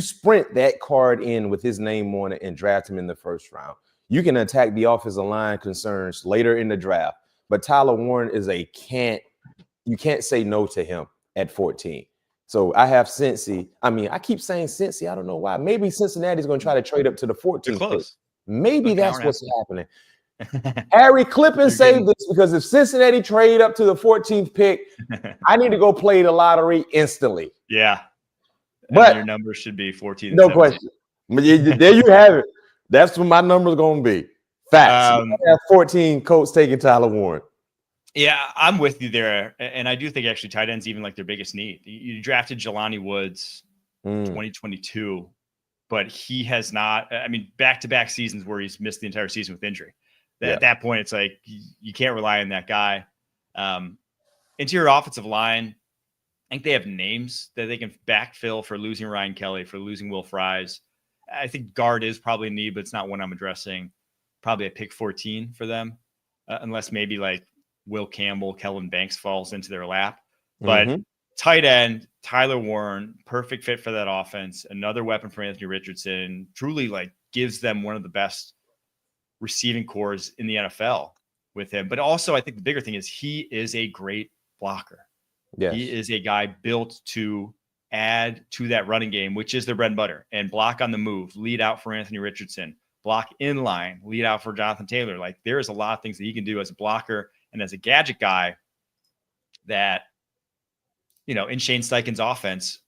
sprint that card in with his name on it and draft him in the first round. You can attack the offensive line concerns later in the draft, but Tyler Warren is you can't say no to him at 14. So I have Cincy. I mean, I keep saying Cincy. I don't know why. Maybe Cincinnati's going to try to trade up to the 14th. Close. Maybe that's what's happening. Harry, clip and save this, because if Cincinnati trade up to the 14th pick, I need to go play the lottery instantly. Yeah. But your number should be 14. No question. There you have it. That's what my number's going to be. Facts. I have 14 Colts taking Tyler Warren. Yeah, I'm with you there. And I do think actually tight end's even like their biggest need. You drafted Jelani Woods 2022, but he has not, I mean, back-to-back seasons where he's missed the entire season with injury. At that point, it's like you can't rely on that guy. Interior offensive line, I think they have names that they can backfill for losing Ryan Kelly, for losing Will Fries. I think guard is probably a need, but it's not one I'm addressing. Probably a pick 14 for them, unless maybe like Will Campbell, Kellen Banks falls into their lap. But tight end, Tyler Warren, perfect fit for that offense. Another weapon for Anthony Richardson. Truly like gives them one of the best receiving cores in the NFL with him. But also, I think the bigger thing is he is a great blocker. Yes. He is a guy built to add to that running game, which is their bread and butter, and block on the move, lead out for Anthony Richardson, block in line, lead out for Jonathan Taylor. Like, there is a lot of things that he can do as a blocker and as a gadget guy that, you know, in Shane Steichen's offense,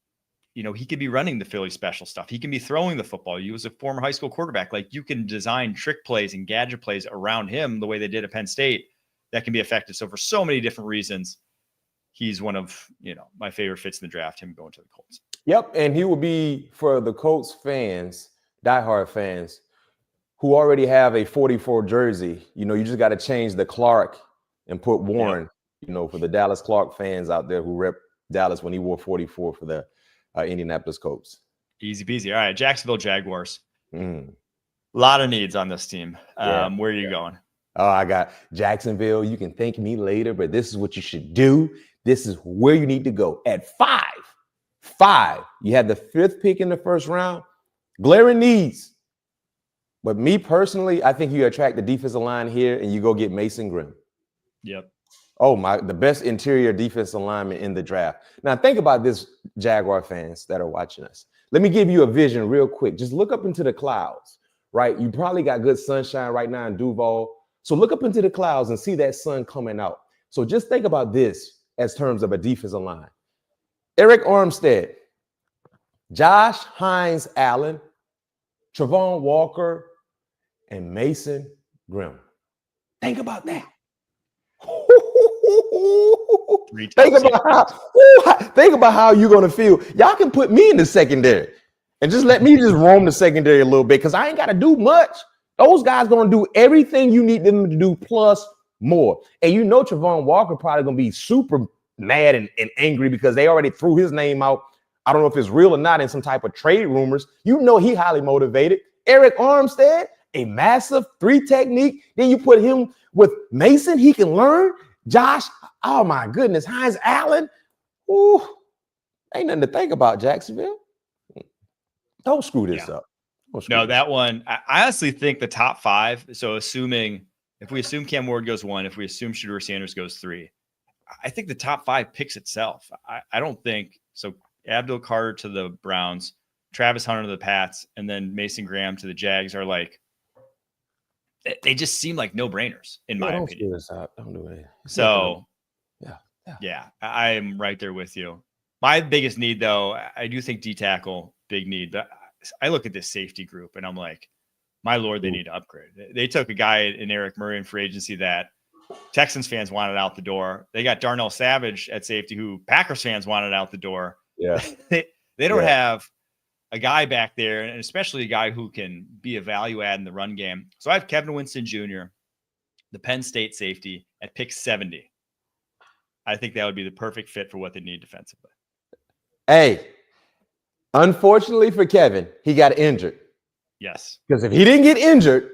you know, he could be running the Philly special stuff. He can be throwing the football. You as a former high school quarterback, like, you can design trick plays and gadget plays around him the way they did at Penn State that can be effective. So for so many different reasons, he's one of, you know, my favorite fits in the draft, him going to the Colts. Yep. And he will be, for the Colts fans, diehard fans, who already have a 44 jersey, you know, you just got to change the Clark and put Warren, you know, for the Dallas Clark fans out there who rep Dallas when he wore 44 for the Indianapolis Colts. Easy peasy. All right, Jacksonville Jaguars. A lot of needs on this team. Where are you going? Oh, I got Jacksonville. You can thank me later, but this is what you should do. This is where you need to go. At 5, you had the 5th pick in the first round. Glaring needs. But me personally, I think you attract the defensive line here and you go get Mason Grimm. Yep. Oh, the best interior defensive lineman in the draft. Now, think about this, Jaguar fans that are watching us. Let me give you a vision real quick. Just look up into the clouds, right? You probably got good sunshine right now in Duval. So look up into the clouds and see that sun coming out. So just think about this as terms of a defensive line. Eric Armstead, Josh Hines Allen, Travon Walker, and Mason Grimm. Think about that. Think about how you're going to feel. Y'all can put me in the secondary and just let me just roam the secondary a little bit, because I ain't got to do much. Those guys going to do everything you need them to do plus more. And you know Travon Walker probably going to be super mad and angry because they already threw his name out. I don't know if it's real or not in some type of trade rumors. You know he highly motivated. Eric Armstead, a massive 3 technique. Then you put him with Mason. He can learn. Josh, oh my goodness, Hines Allen. Ooh, ain't nothing to think about, Jacksonville. Don't screw this up. No, that one, I honestly think the top 5. So if we assume Cam Ward goes 1, if we assume Shedeur Sanders goes 3, I think the top 5 picks itself. I don't think so. Abdul Carter to the Browns, Travis Hunter to the Pats, and then Mason Graham to the Jags are like, they just seem like no brainers in my opinion. Don't screw this up. Don't do it. So yeah, I'm right there with you. My biggest need, though, I do think D tackle, big need, but I look at this safety group and I'm like, my Lord, they need to upgrade. They took a guy in Eric Murray in free agency that Texans fans wanted out the door. They got Darnell Savage at safety who Packers fans wanted out the door. Yeah. they don't have a guy back there, and especially a guy who can be a value add in the run game. So I have Kevin Winston Jr., the Penn State safety, at pick 70. I think that would be the perfect fit for what they need defensively. Hey, unfortunately for Kevin, he got injured. Yes. Because if he didn't get injured,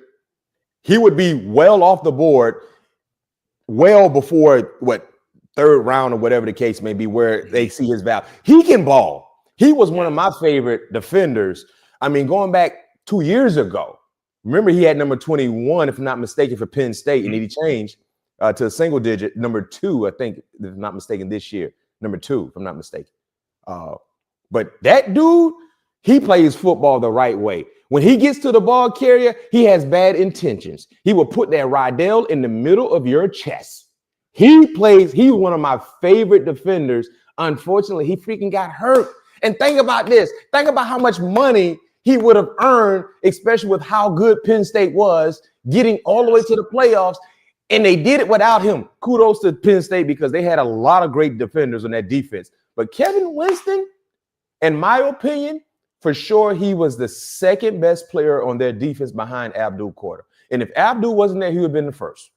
he would be well off the board, well before third round or whatever the case may be, where they see his value. He can ball. He was one of my favorite defenders. I mean, going back 2 years ago, remember he had number 21, if I'm not mistaken, for Penn State, and he changed to a single digit, number 2, I think, if I'm not mistaken, this year. Number 2, if I'm not mistaken. But that dude, he plays football the right way. When he gets to the ball carrier, he has bad intentions. He will put that Rydell in the middle of your chest. He's one of my favorite defenders. Unfortunately, he freaking got hurt. And think about this. Think about how much money he would have earned, especially with how good Penn State was, getting all the way to the playoffs. And they did it without him. Kudos to Penn State because they had a lot of great defenders on that defense. But Kevin Winston, in my opinion, for sure, he was the second best player on their defense behind Abdul Carter. And if Abdul wasn't there, he would have been the first.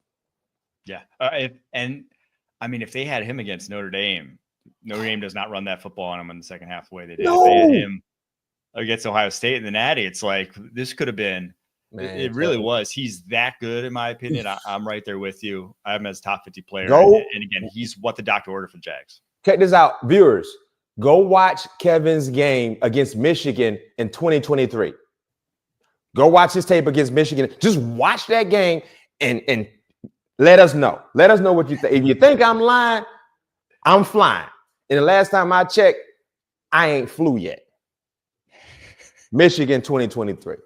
Yeah. If they had him against Notre Dame does not run that football on him in the second half the way they did. No. If they had him against Ohio State in the Natty, it's like this could have been. Man, it really was. He's that good, in my opinion. I'm right there with you. I have him as a top 50 player. And again, he's what the doctor ordered for the Jags. Check this out, viewers. Go watch Kevin's game against Michigan in 2023. Go watch his tape against Michigan. Just watch that game and let us know. Let us know what you think. If you think I'm lying, I'm flying. And the last time I checked, I ain't flew yet. Michigan 2023.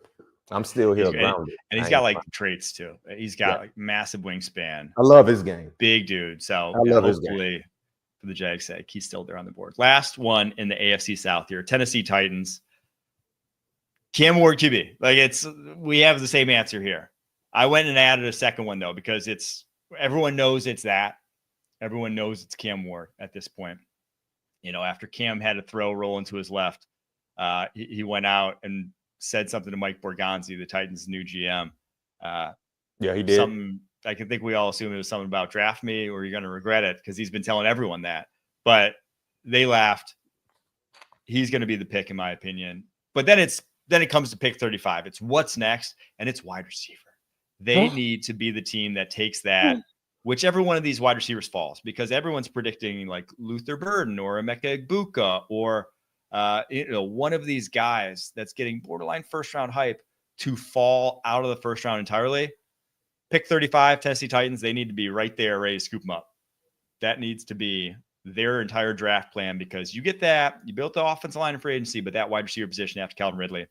I'm still here grounded. And he's got like traits too. He's got like massive wingspan. I love his game. Big dude. So I love his game. For the Jags' sake, he's still there on the board. Last one in the AFC South here, Tennessee Titans. Cam Ward QB. We have the same answer here. I went and added a second one though, because everyone knows it's that. Everyone knows it's Cam Ward at this point. After Cam had a roll into his left, he went out and said something to Mike Borgonzi, the Titans' new GM. Yeah, he did. I can think we all assume it was something about draft me or you're going to regret it, because he's been telling everyone that. But they laughed. He's going to be the pick, in my opinion. But then it comes to pick 35. It's what's next, and it's wide receiver. They need to be the team that takes that, whichever one of these wide receivers falls, because everyone's predicting like Luther Burden or Emeka Egbuka or one of these guys that's getting borderline first round hype to fall out of the first round entirely. Pick 35, Tennessee Titans, they need to be right there ready to scoop them up. That needs to be their entire draft plan, because you get that. You built the offensive line in free agency, but that wide receiver position after Calvin Ridley,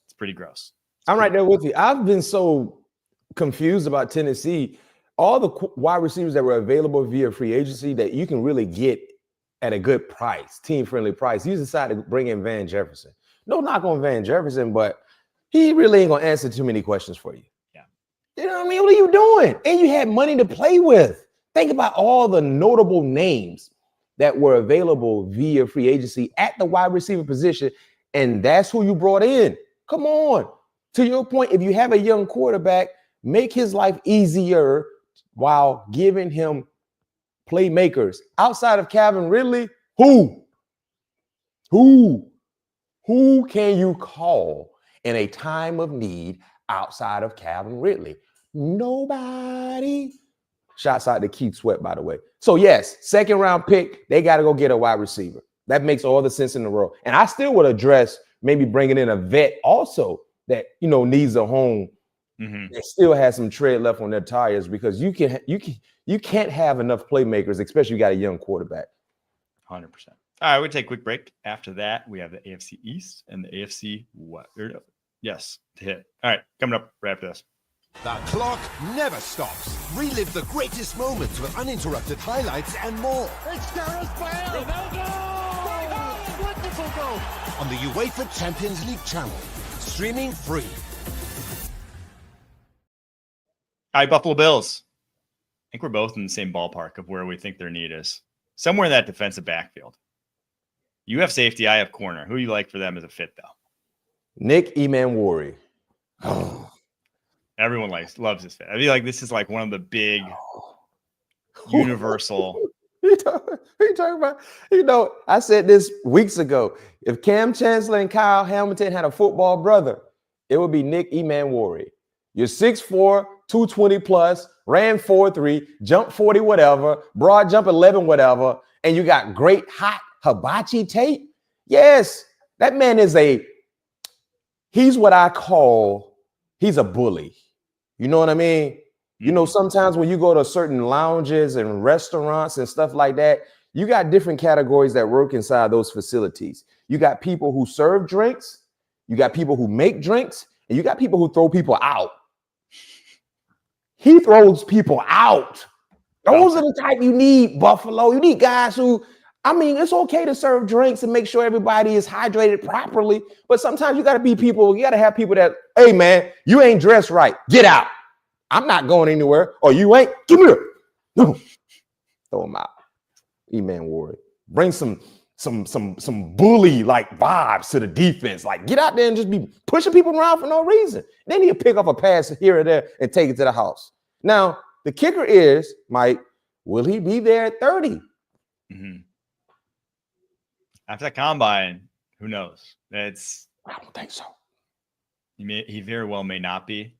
it's pretty gross. I'm right there with you. I've been so confused about Tennessee. All the wide receivers that were available via free agency that you can really get at a good price, team-friendly price. You decided to bring in Van Jefferson. No knock on Van Jefferson, but he really ain't going to answer too many questions for you. You know what I mean? What are you doing? And you had money to play with. Think about all the notable names that were available via free agency at the wide receiver position, and that's who you brought in. Come on. To your point, if you have a young quarterback, make his life easier while giving him playmakers. Outside of Calvin Ridley, who can you call in a time of need outside of Calvin Ridley? Nobody. Shots out to Keith Sweat, by the way. So, yes, second round pick, they got to go get a wide receiver. That makes all the sense in the world. And I still would address maybe bringing in a vet also that, needs a home. They still has some tread left on their tires because you can't have enough playmakers, especially you got a young quarterback. 100%. All right, we'll take a quick break. After that, we have the AFC East and the AFC what? Yes, to hit. All right, coming up right after this. The clock never stops. Relive the greatest moments with uninterrupted highlights and more. It's Gareth Bale! Ronaldo! Wonderful goal! On the UEFA Champions League channel. Streaming free. All right, Buffalo Bills. I think we're both in the same ballpark of where we think their need is. Somewhere in that defensive backfield. You have safety, I have corner. Who do you like for them as a fit, though? Nick Emanwari. Everyone loves this fit. I feel like this is like one of the big universal. What are you talking about? I said this weeks ago. If Cam Chancellor and Kyle Hamilton had a football brother, it would be Nick Emanwari. You're 6'4", 220 plus, ran 4.3, jump 40 whatever, broad jump 11 whatever, and you got great hot hibachi tape. Yes, that man is he's what I call, he's a bully. You know what I mean? Sometimes when you go to certain lounges and restaurants and stuff like that, you got different categories that work inside those facilities. You got people who serve drinks, you got people who make drinks, and you got people who throw people out. He throws people out. Those are the type you need, Buffalo. You need guys who, it's okay to serve drinks and make sure everybody is hydrated properly, but sometimes you got to have people that, hey, man, you ain't dressed right. Get out. I'm not going anywhere. Or you ain't. Give me here. No. Throw him out. Emanwari. Bring some bully like vibes to the defense. Like, get out there and just be pushing people around for no reason. Then he'll pick up a pass here or there and take it to the house. Now, the kicker is, Mike, will he be there at 30? After that combine, who knows? I don't think so. He very well may not be.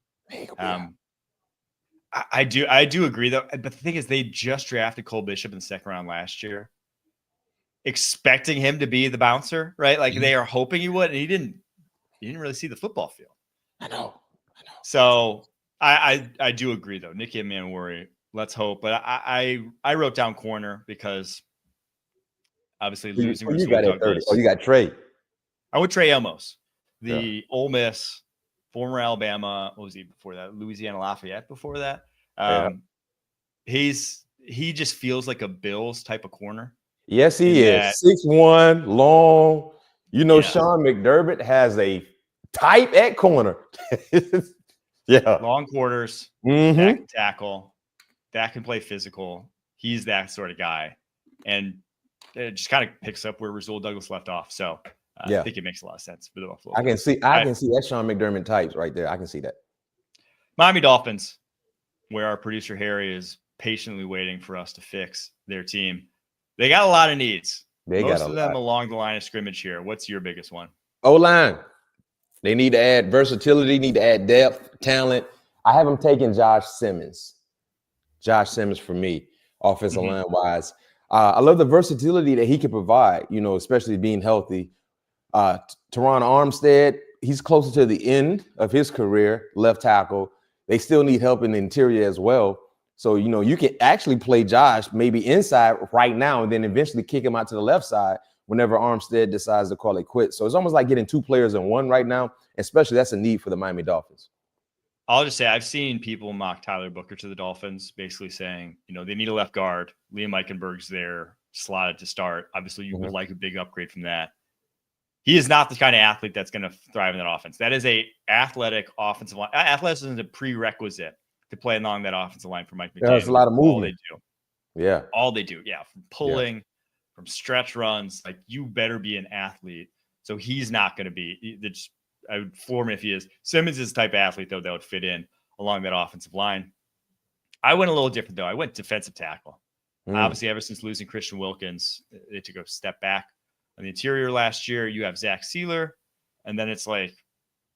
I do agree though. But the thing is, they just drafted Cole Bishop in the second round last year, expecting him to be the bouncer, right? Like they are hoping he would, and he didn't really see the football field. I know. So I do agree though. Nick Emanwari, let's hope. But I wrote down corner because obviously losing. You got at 30. Oh, you got Trey. I would Trey Elmos, the Ole Miss, former Alabama. What was he before that? Louisiana Lafayette before that. He just feels like a Bills type of corner. Yes, he is. 6'1", long. Sean McDermott has a type at corner. Long quarters, that can tackle, that can play physical. He's that sort of guy. And it just kind of picks up where Rasul Douglas left off. So I think it makes a lot of sense for the Buffalo. I can see that Sean McDermott types right there. I can see that. Miami Dolphins, where our producer Harry is patiently waiting for us to fix their team. They got a lot of needs. Most of them along the line of scrimmage here. What's your biggest one? O-line. They need to add versatility, need to add depth, talent. I have them taking Josh Simmons. Josh Simmons for me, offensive line wise. I love the versatility that he can provide, especially being healthy. Teron Armstead, he's closer to the end of his career, left tackle. They still need help in the interior as well. So, you can actually play Josh maybe inside right now and then eventually kick him out to the left side whenever Armstead decides to call it quits. So it's almost like getting two players in one right now, especially that's a need for the Miami Dolphins. I'll just say I've seen people mock Tyler Booker to the Dolphins, basically saying, they need a left guard. Liam Eichenberg's there, slotted to start. Obviously, you would like a big upgrade from that. He is not the kind of athlete that's going to thrive in that offense. That is a athletic offensive line. Athleticism is a prerequisite to play along that offensive line for Mike McDaniel. There's a lot of movement. All they do. From pulling, from stretch runs. Like, you better be an athlete. So he's not going to be. I would floor him if he is. Simmons is the type of athlete, though, that would fit in along that offensive line. I went a little different, though. I went defensive tackle. Obviously, ever since losing Christian Wilkins, they took a step back. On the interior last year, you have Zach Sealer, and then it's like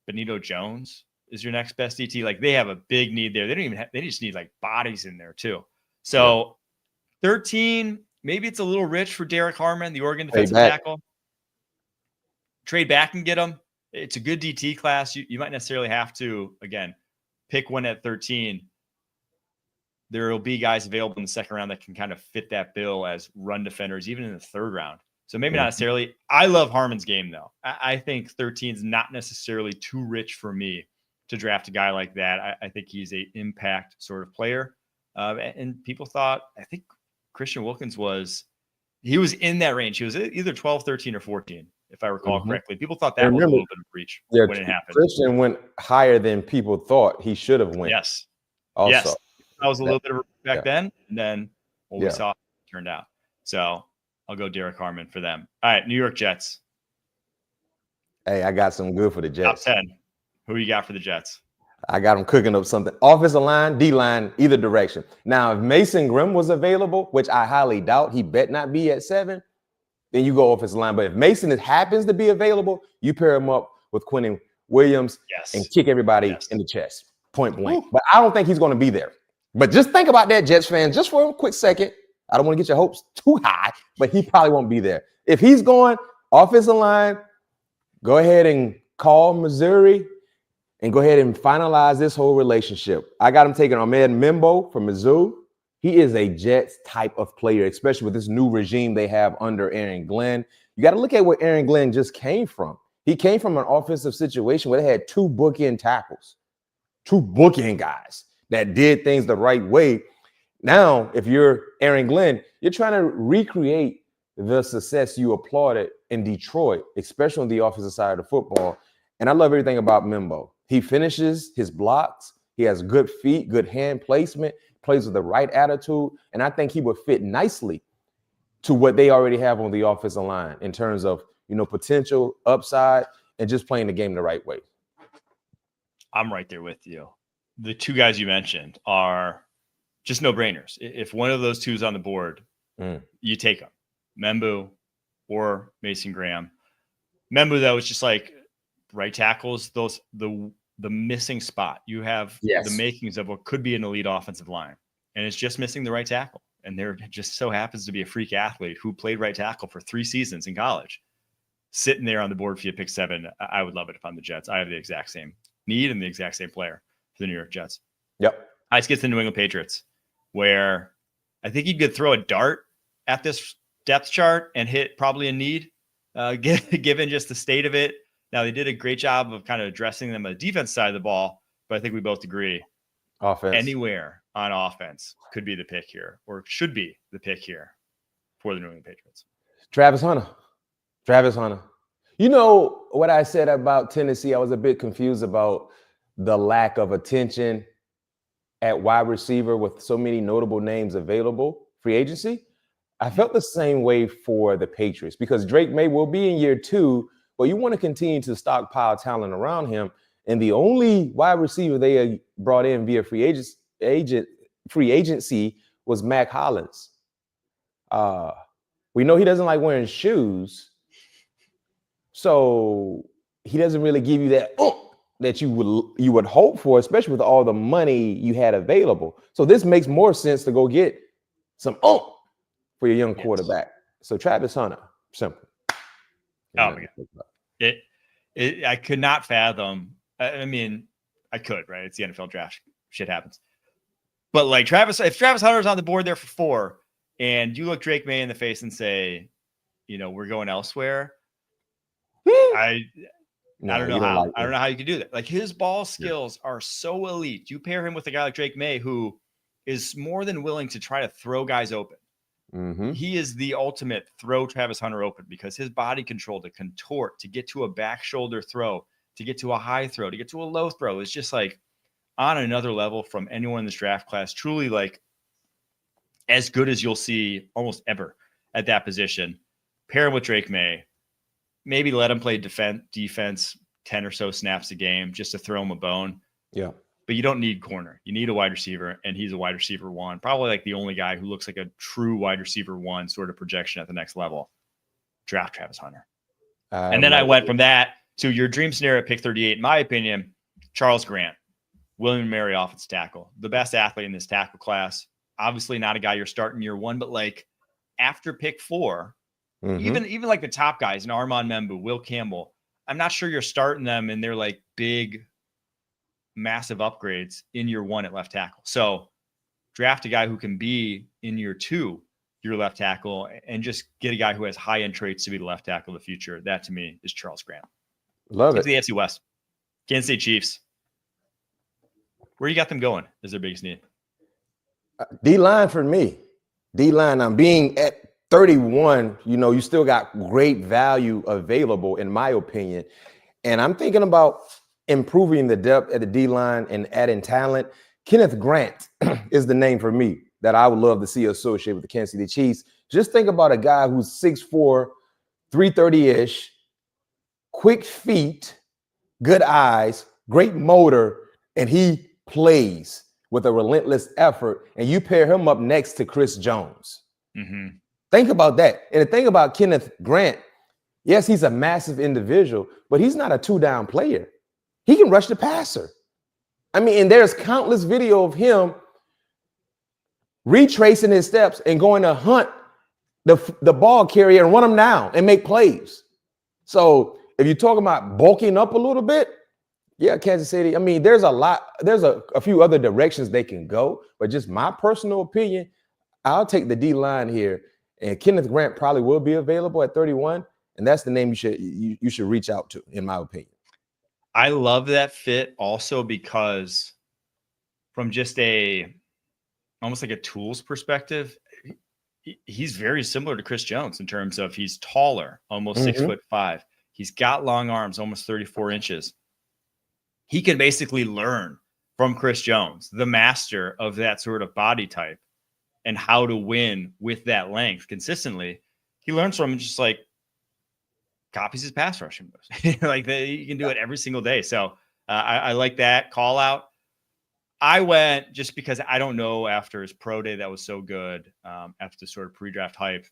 Benito Jones is your next best DT. Like they have a big need there. They don't even have, they just need like bodies in there too. So 13, maybe it's a little rich for Derek Harmon, the Oregon defensive tackle. Trade back and get him. It's a good DT class. You might necessarily have to, again, pick one at 13. There will be guys available in the second round that can kind of fit that bill as run defenders, even in the third round. So maybe not necessarily. I love Harmon's game, though. I think 13 is not necessarily too rich for me to draft a guy like that. I think he's an impact sort of player. And people thought, I think Christian Wilkins was in that range. He was either 12, 13, or 14, if I recall correctly. People thought that was a little bit of reach when it happened. Christian went higher than people thought he should have went. Yes. Also. Yes. That was a little bit of a back then. And then what we saw turned out. So I'll go Derek Harmon for them. All right, New York Jets. Hey, I got some good for the Jets. Top 10. Who you got for the Jets? I got them cooking up something. Offensive line, D-line, either direction. Now, if Mason Grimm was available, which I highly doubt, he bet not be at 7, then you go offensive line. But if Mason happens to be available, you pair him up with Quentin Williams and kick everybody in the chest, point blank. But I don't think he's going to be there. But just think about that, Jets fans, just for a quick second. I don't want to get your hopes too high, but he probably won't be there. If he's going offensive line, go ahead and call Missouri and go ahead and finalize this whole relationship. I got him taking Ahmed Mimbo from Mizzou. He is a Jets type of player, especially with this new regime they have under Aaron Glenn. You got to look at where Aaron Glenn just came from. He came from an offensive situation where they had 2 bookend tackles, 2 bookend guys that did things the right way. Now, if you're Aaron Glenn, you're trying to recreate the success you applauded in Detroit, especially on the offensive side of the football. And I love everything about Mimbo. He finishes his blocks. He has good feet, good hand placement, plays with the right attitude. And I think he would fit nicely to what they already have on the offensive line in terms of, potential, upside, and just playing the game the right way. I'm right there with you. The 2 guys you mentioned are just no-brainers. If one of those 2 is on the board, you take them. Membu or Mason Graham. Membu, though, is just like right tackles, the missing spot. You have the makings of what could be an elite offensive line, and it's just missing the right tackle. And there just so happens to be a freak athlete who played right tackle for 3 seasons in college, sitting there on the board for you pick 7. I would love it if I'm the Jets. I have the exact same need and the exact same player for the New York Jets. Yep. I get the New England Patriots, where I think you could throw a dart at this depth chart and hit probably a need, given just the state of it. Now, they did a great job of kind of addressing them on the defense side of the ball, but I think we both agree offense anywhere on offense could be the pick here, or should be the pick here for the New England Patriots. Travis Hunter. You know what I said about Tennessee? I was a bit confused about the lack of attention at wide receiver with so many notable names available, free agency. I felt the same way for the Patriots because Drake May will be in year 2, but you want to continue to stockpile talent around him. And the only wide receiver they brought in via free agency was Mac Hollins. We know he doesn't like wearing shoes, so he doesn't really give you that that you would hope for, especially with all the money you had available. So this makes more sense to go get some for your young quarterback. So Travis Hunter, simple. Oh my God. I could not fathom. I mean, I could, right? It's the NFL draft. Shit happens. But like if Travis Hunter's on the board there for 4, and you look Drake May in the face and say, we're going elsewhere. I don't know how. I don't know how you could do that. Like his ball skills are so elite. You pair him with a guy like Drake May, who is more than willing to try to throw guys open. Mm-hmm. He is the ultimate throw Travis Hunter open because his body control to contort, to get to a back shoulder throw, to get to a high throw, to get to a low throw is just like on another level from anyone in this draft class. Truly like as good as you'll see almost ever at that position. Pair him with Drake May. Maybe let him play defense 10 or so snaps a game just to throw him a bone. Yeah. But you don't need corner. You need a wide receiver, and he's a wide receiver 1. Probably like the only guy who looks like a true wide receiver 1 sort of projection at the next level. Draft Travis Hunter. And then I went from that to your dream scenario at pick 38. In my opinion, Charles Grant, William & Mary offensive tackle, the best athlete in this tackle class. Obviously not a guy you're starting year one, but like after pick 4, even like the top guys, and Armand Membu, Will Campbell, I'm not sure you're starting them and they're like big, massive upgrades in year 1 at left tackle. So draft a guy who can be in year 2 your left tackle, and just get a guy who has high end traits to be the left tackle of the future. That to me is Charles Grant. Love it. To the AFC West, Kansas City Chiefs. Where you got them going is their biggest need? D-line for me. D-line, I'm being at 31, you still got great value available, in my opinion. And I'm thinking about improving the depth at the D-line and adding talent. Kenneth Grant is the name for me that I would love to see associated with the Kansas City Chiefs. Just think about a guy who's 6'4", 330-ish, quick feet, good eyes, great motor, and he plays with a relentless effort, and you pair him up next to Chris Jones. Think about that. And the thing about Kenneth Grant, yes, he's a massive individual, but he's not a 2-down player. He can rush the passer. I mean, and there's countless video of him retracing his steps and going to hunt the ball carrier and run him down and make plays. So if you're talking about bulking up a little bit, yeah, Kansas City. I mean, there's a few other directions they can go, but just my personal opinion, I'll take the D-line here. And Kenneth Grant probably will be available at 31, and that's the name you should reach out to, in my opinion. I love that fit also because from just almost like a tools perspective, he's very similar to Chris Jones in terms of he's taller, almost 6'5". He's got long arms, almost 34 inches. He can basically learn from Chris Jones, the master of that sort of body type, and how to win with that length consistently. He learns from him, just like copies his pass rushing moves. Like you can do it every single day. So I like that call out. I went just because I don't know, after his pro day that was so good, after the sort of pre-draft hype,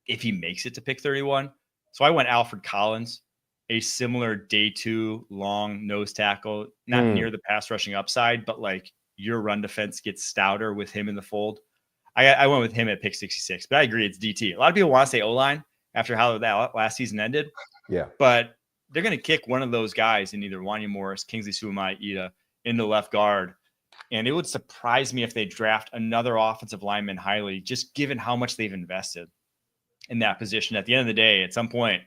if he makes it to pick 31. So I went Alfred Collins, a similar day 2 long nose tackle, not near the pass rushing upside, but like your run defense gets stouter with him in the fold. I went with him at pick 66, but I agree it's DT. A lot of people want to say O-line after how that last season ended. Yeah. But they're going to kick one of those guys in either Wanya Morris, Kingsley Suamai-Ida into left guard. And it would surprise me if they draft another offensive lineman highly, just given how much they've invested in that position. At the end of the day, at some point,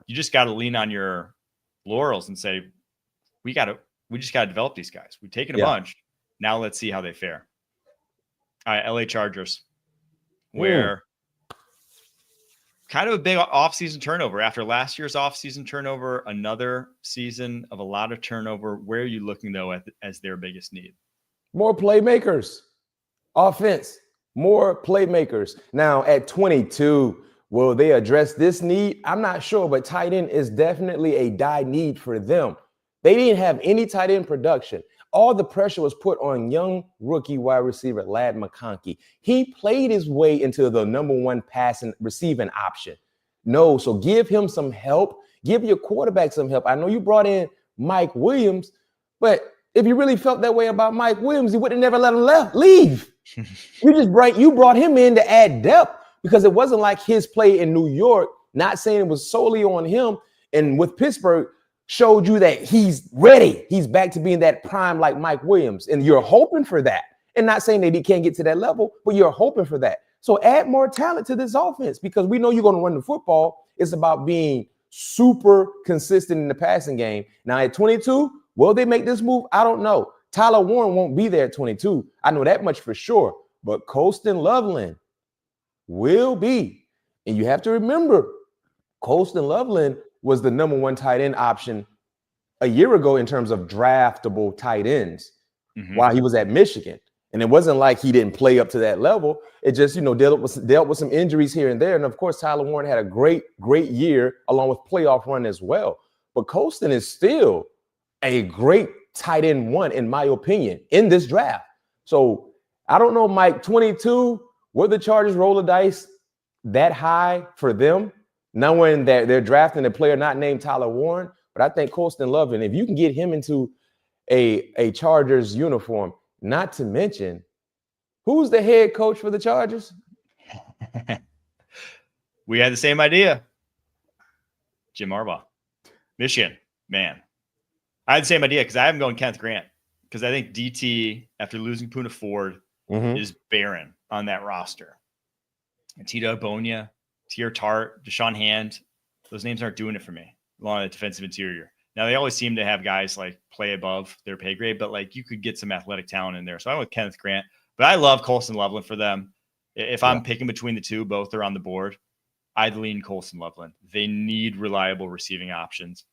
you just got to lean on your laurels and say, we just got to develop these guys. We've taken a bunch. Now let's see how they fare. All right, LA Chargers, where kind of a big offseason turnover. After last year's offseason turnover, another season of a lot of turnover. Where are you looking, though, as their biggest need? More playmakers. Offense, more playmakers. Now, at 22, will they address this need? I'm not sure, but tight end is definitely a die need for them. They didn't have any tight end production. All the pressure was put on young rookie wide receiver Ladd McConkey. He played his way into the number 1 passing receiving option. No, so give him some help. Give your quarterback some help. I know you brought in Mike Williams, but if you really felt that way about Mike Williams, you would have never let him leave. You brought him in to add depth, because it wasn't like his play in New York, not saying it was solely on him, and with Pittsburgh, showed you that he's ready. He's back to being that prime like Mike Williams. And you're hoping for that. And not saying that he can't get to that level, but you're hoping for that. So add more talent to this offense, because we know you're going to run the football. It's about being super consistent in the passing game. Now at 22, will they make this move? I don't know. Tyler Warren won't be there at 22. I know that much for sure. But Colston Loveland will be. And you have to remember, Colston Loveland was the number 1 tight end option a year ago in terms of draftable tight ends while he was at Michigan. And it wasn't like he didn't play up to that level. It just, dealt with some injuries here and there. And of course, Tyler Warren had a great year along with playoff run as well. But Colston is still a great tight end 1, in my opinion, in this draft. So I don't know, Mike, 22, will the Chargers roll the dice that high for them, knowing that they're drafting a player not named Tyler Warren? But I think Colston Loveland, if you can get him into a Chargers uniform. Not to mention, who's the head coach for the Chargers? We had the same idea. Jim Harbaugh. Michigan, man. I had the same idea because I haven't gone Kenneth Grant because I think DT, after losing Poona Ford, is barren on that roster. And Tito Bonia, Tier Tart, Deshaun Hand, those names aren't doing it for me along the defensive interior. Now, they always seem to have guys like play above their pay grade, but like you could get some athletic talent in there. So I went with Kenneth Grant, but I love Colson Loveland for them. If I'm picking between the two, both are on the board. I'd lean Colson Loveland. They need reliable receiving options.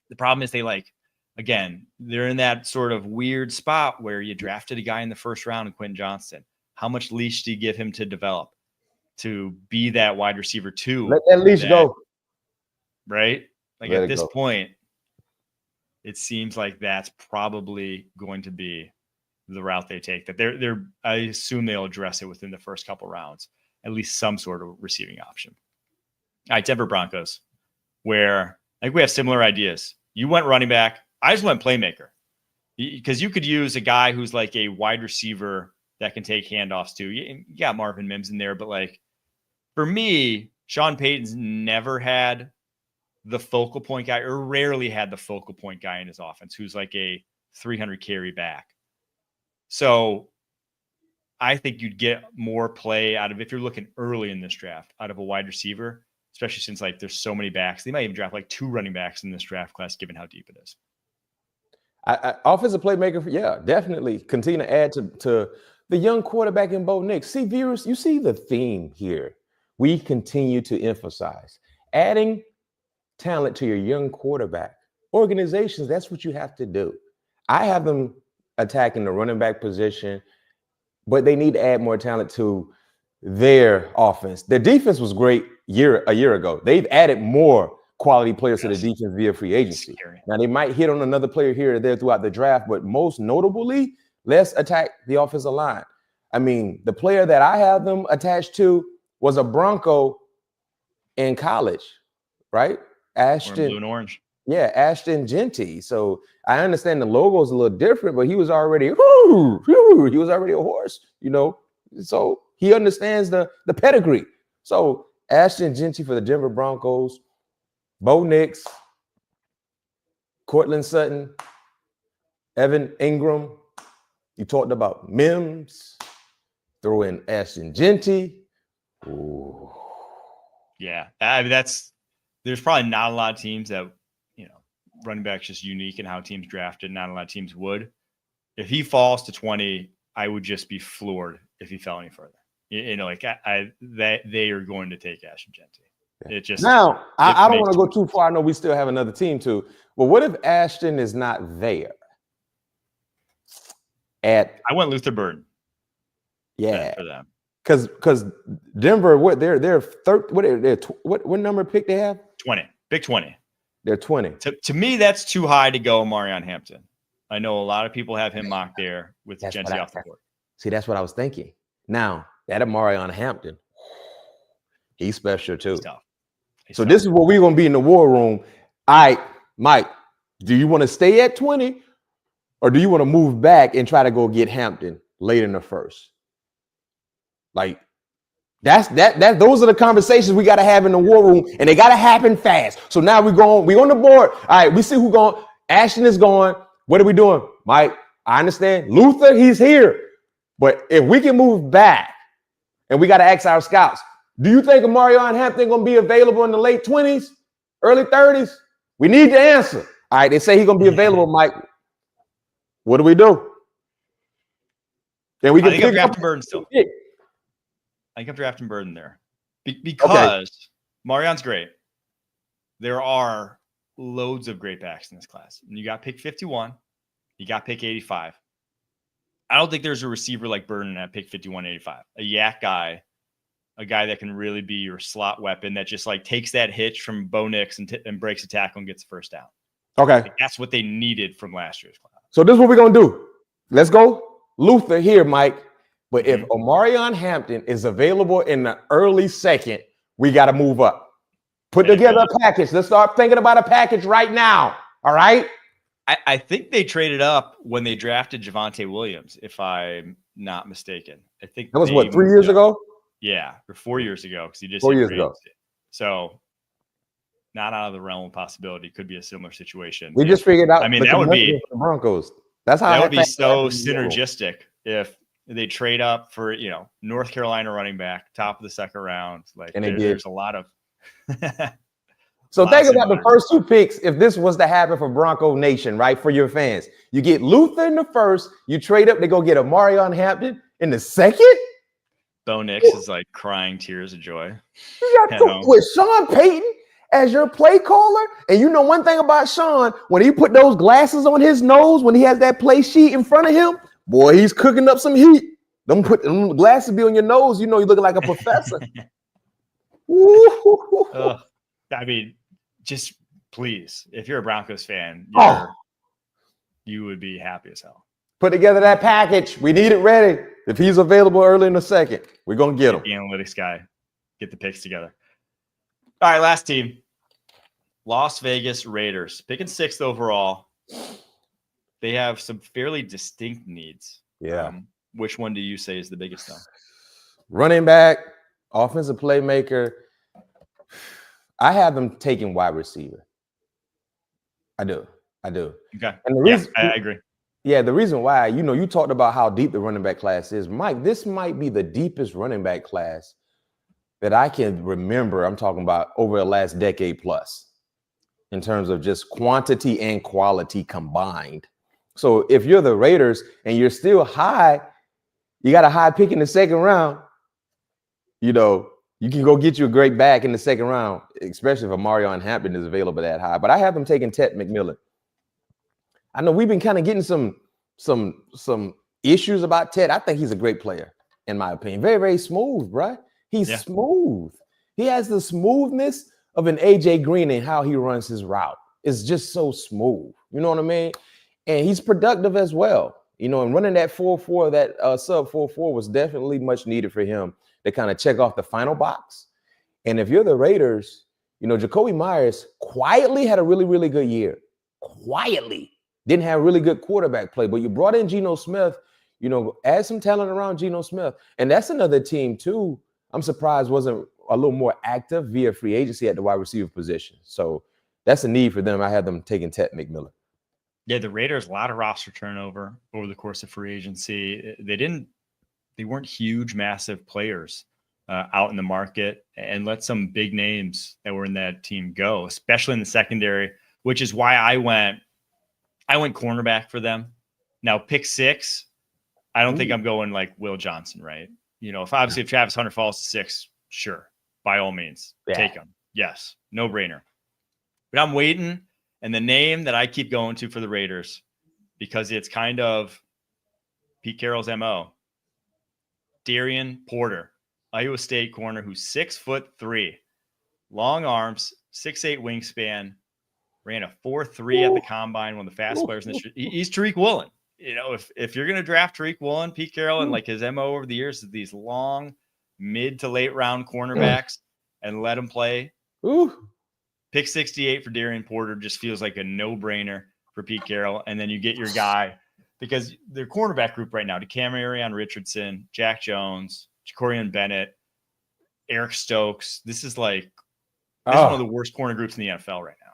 The problem is again, they're in that sort of weird spot where you drafted a guy in the first round in Quentin Johnston. How much leash do you give him to develop to be that wide receiver 2? Let that leash go. Right? Like at this point, it seems like that's probably going to be the route they take. That I assume they'll address it within the first couple rounds, at least some sort of receiving option. All right, Denver Broncos, where I think we have similar ideas. You went running back. I just went playmaker because you could use a guy who's like a wide receiver that can take handoffs too. You got Marvin Mims in there, but like for me, Sean Payton's never had the focal point guy or rarely had the focal point guy in his offense who's like a 300 carry back. So I think you'd get more play out of, if you're looking early in this draft, out of a wide receiver, especially since like there's so many backs. They might even draft like 2 running backs in this draft class, given how deep it is. Offensive playmaker, definitely continue to add to the young quarterback in Bo Nix. See, viewers, you see the theme here. We continue to emphasize adding talent to your young quarterback. Organizations, that's what you have to do. I have them attacking the running back position, but they need to add more talent to their offense. Their defense was great a year ago. They've added more quality players to the defense via free agency. Now, they might hit on another player here or there throughout the draft, but most notably, let's attack the offensive line. I mean, the player that I have them attached to was a Bronco in college, right? Ashton. Blue and orange. Yeah, Ashton Genty. So I understand the logo is a little different, but he was already he was already a horse, So he understands the pedigree. So Ashton Genty for the Denver Broncos, Bo Nix, Cortland Sutton, Evan Ingram. You talked about Mims. Throw in Ashton Genty. Ooh. Yeah, I mean there's probably not a lot of teams that running back's just unique in how teams drafted. Not a lot of teams would. If he falls to 20, I would just be floored if he fell any further. They are going to take Ashton Genty. It just now I don't want to go too far. I know we still have another team too. But what if Ashton is not there? I went Luther Burden. Yeah, for them. Because Denver, what number pick they have? 20, big 20. They're 20. To me, that's too high to go Marion Hampton. I know a lot of people have him mocked there with Genty off the board. See, that's what I was thinking. Now, that Marion Hampton, he's special too. So this is where we're going to be in the war room. All right, Mike, do you want to stay at 20 or do you want to move back and try to go get Hampton late in the first? Like, those are the conversations we got to have in the war room, and they got to happen fast. So now we on the board. All right, we see who going. Ashton is going. What are we doing? Mike, I understand. Luther, he's here. But if we can move back and we got to ask our scouts, do you think Marion Hampton going to be available in the late 20s, early 30s? We need the answer. All right, they say he's going to be available, Mike. What do we do? Then we can pick up Burden still. I think I'm drafting Burden there because Marion's great. There are loads of great backs in this class. And you got pick 51. You got pick 85. I don't think there's a receiver like Burden at pick 51, 85. A yak guy, a guy that can really be your slot weapon that just like takes that hitch from Bo Nix and breaks a tackle and gets the first down. Okay. That's what they needed from last year's class. So this is what we're going to do. Let's go Luther here, Mike. But if Omarion Hampton is available in the early second, we got to move up. Put together a package. Let's start thinking about a package right now. All right? I think they traded up when they drafted Javonte Williams, if I'm not mistaken. I think That was they what, 3 moved years up. ago? Yeah, or 4 years ago, because he just 4 hit years free ago. agency. So not out of the realm of possibility. Could be a similar situation. We just figured out. I mean, the that would be connection with the Broncos. That's how that would be fast so happened. synergistic if they trade up for North Carolina running back, top of the second round. Like And they did. there's a lot of So lots think of about the money. first 2 picks. If this was to happen for Bronco Nation, right? For your fans, you get Luther in the first, you trade up to go get Amarion Hampton in the second. Bo Nix is like crying tears of joy. You got with Sean Payton as your play caller. And you know one thing about Sean, when he put those glasses on his nose, when he has that play sheet in front of him, boy, he's cooking up some heat. Them glasses be on your nose, you know, you're looking like a professor. I mean, just please, if you're a Broncos fan, you would be happy as hell. Put together that package. We need it ready. If he's available early in the second, we're going to get him. The analytics guy, get the picks together. All right, last team. Las Vegas Raiders, picking 6th overall. They have some fairly distinct needs. Yeah. Which one do you say is the biggest, though? Running back, offensive playmaker. I have them taking wide receiver. I do. Okay. And the reason, I agree. Yeah, the reason why, you talked about how deep the running back class is. Mike, this might be the deepest running back class that I can remember. I'm talking about over the last decade plus in terms of just quantity and quality combined. So if you're the Raiders and you're still high, you got a high pick in the second round, you can go get you a great back in the second round, especially if Amarion Hampton is available that high. But I have them taking Ted McMillan. I know we've been kind of getting some issues about Ted. I think he's a great player, in my opinion. Very, very smooth, bro. He's smooth. He has the smoothness of an AJ Green in how he runs his route. It's just so smooth. You know what I mean? And he's productive as well. And running that 4.4, that sub 4.4 was definitely much needed for him to kind of check off the final box. And if you're the Raiders, Jacoby Myers quietly had a really, really good year. Quietly. Didn't have really good quarterback play, but you brought in Geno Smith, add some talent around Geno Smith. And that's another team, too. I'm surprised wasn't a little more active via free agency at the wide receiver position. So that's a need for them. I had them taking Ted McMillan. Yeah, the Raiders, a lot of roster turnover over the course of free agency. They weren't huge, massive players out in the market, and let some big names that were in that team go, especially in the secondary, which is why I went cornerback for them. Now, pick 6, I don't think I'm going like Will Johnson, right? If Travis Hunter falls to 6, sure, by all means, take him. Yes, no brainer. But I'm waiting, and the name that I keep going to for the Raiders, because it's kind of Pete Carroll's MO, Darian Porter, Iowa State corner, who's 6'3", long arms, 6'8" wingspan, ran a 4.3 at the combine, one of the fastest players in this. He's Tariq Woolen. If you're going to draft Tariq Woolen, Pete Carroll, and like his MO over the years is these long, mid to late round cornerbacks and let him play. Pick 68 for Darian Porter just feels like a no-brainer for Pete Carroll. And then you get your guy, because their cornerback group right now, DeCamerion Richardson, Jack Jones, Jacorian Bennett, Eric Stokes. This is one of the worst corner groups in the NFL right now.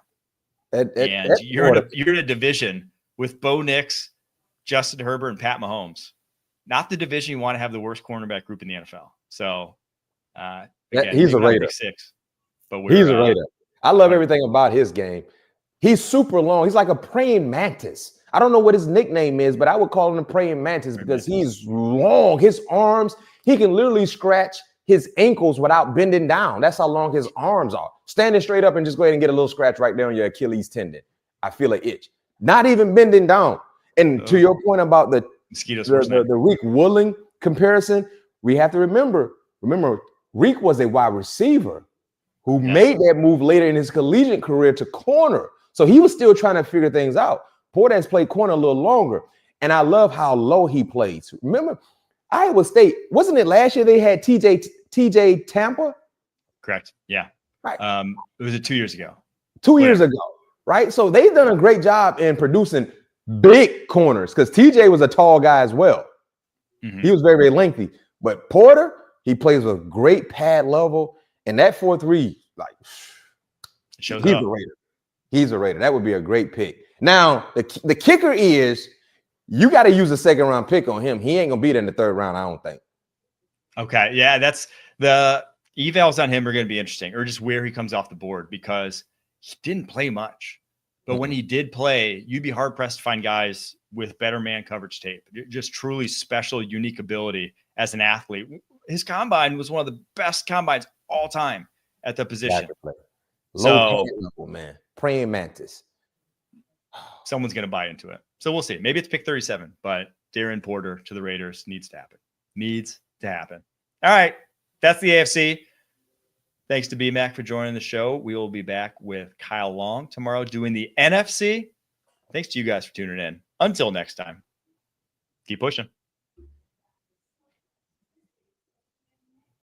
You're in a division with Bo Nix, Justin Herbert, and Pat Mahomes. Not the division you want to have the worst cornerback group in the NFL. So again, he's a Raider. 6, but He's a Raider. I love everything about his game. He's super long. He's like a praying mantis. I don't know what his nickname is, but I would call him a praying mantis because he's long. His arms, he can literally scratch his ankles without bending down. That's how long his arms are. Standing straight up and just go ahead and get a little scratch right there on your Achilles tendon. I feel an itch. Not even bending down. And to your point about the Reek Woolen comparison, we have to remember, Reek was a wide receiver who made that move later in his collegiate career to corner. So he was still trying to figure things out. Porter played corner a little longer. And I love how low he plays. Remember, Iowa State, wasn't it last year they had TJ Tampa? Correct. Yeah. Right. It was 2 years ago. 2 years ago. right? So they've done a great job in producing big corners because TJ was a tall guy as well. Mm-hmm. He was very, very lengthy. But Porter, he plays with great pad level. And that 4-3, like, he's a Raider. He's a Raider. That would be a great pick. Now, the kicker is you got to use a second-round pick on him. He ain't going to be there in the third round, I don't think. Okay, yeah, that's the evals on him are going to be interesting, or just where he comes off the board, because he didn't play much. But when he did play, you'd be hard-pressed to find guys with better man coverage tape, just truly special, unique ability as an athlete. His combine was one of the best combines all time at the position. Low level, man. Praying mantis. Someone's going to buy into it. So we'll see. Maybe it's pick 37, but Darren Porter to the Raiders needs to happen. Needs to happen. All right. That's the AFC. Thanks to BMAC for joining the show. We will be back with Kyle Long tomorrow doing the NFC. Thanks to you guys for tuning in. Until next time, keep pushing.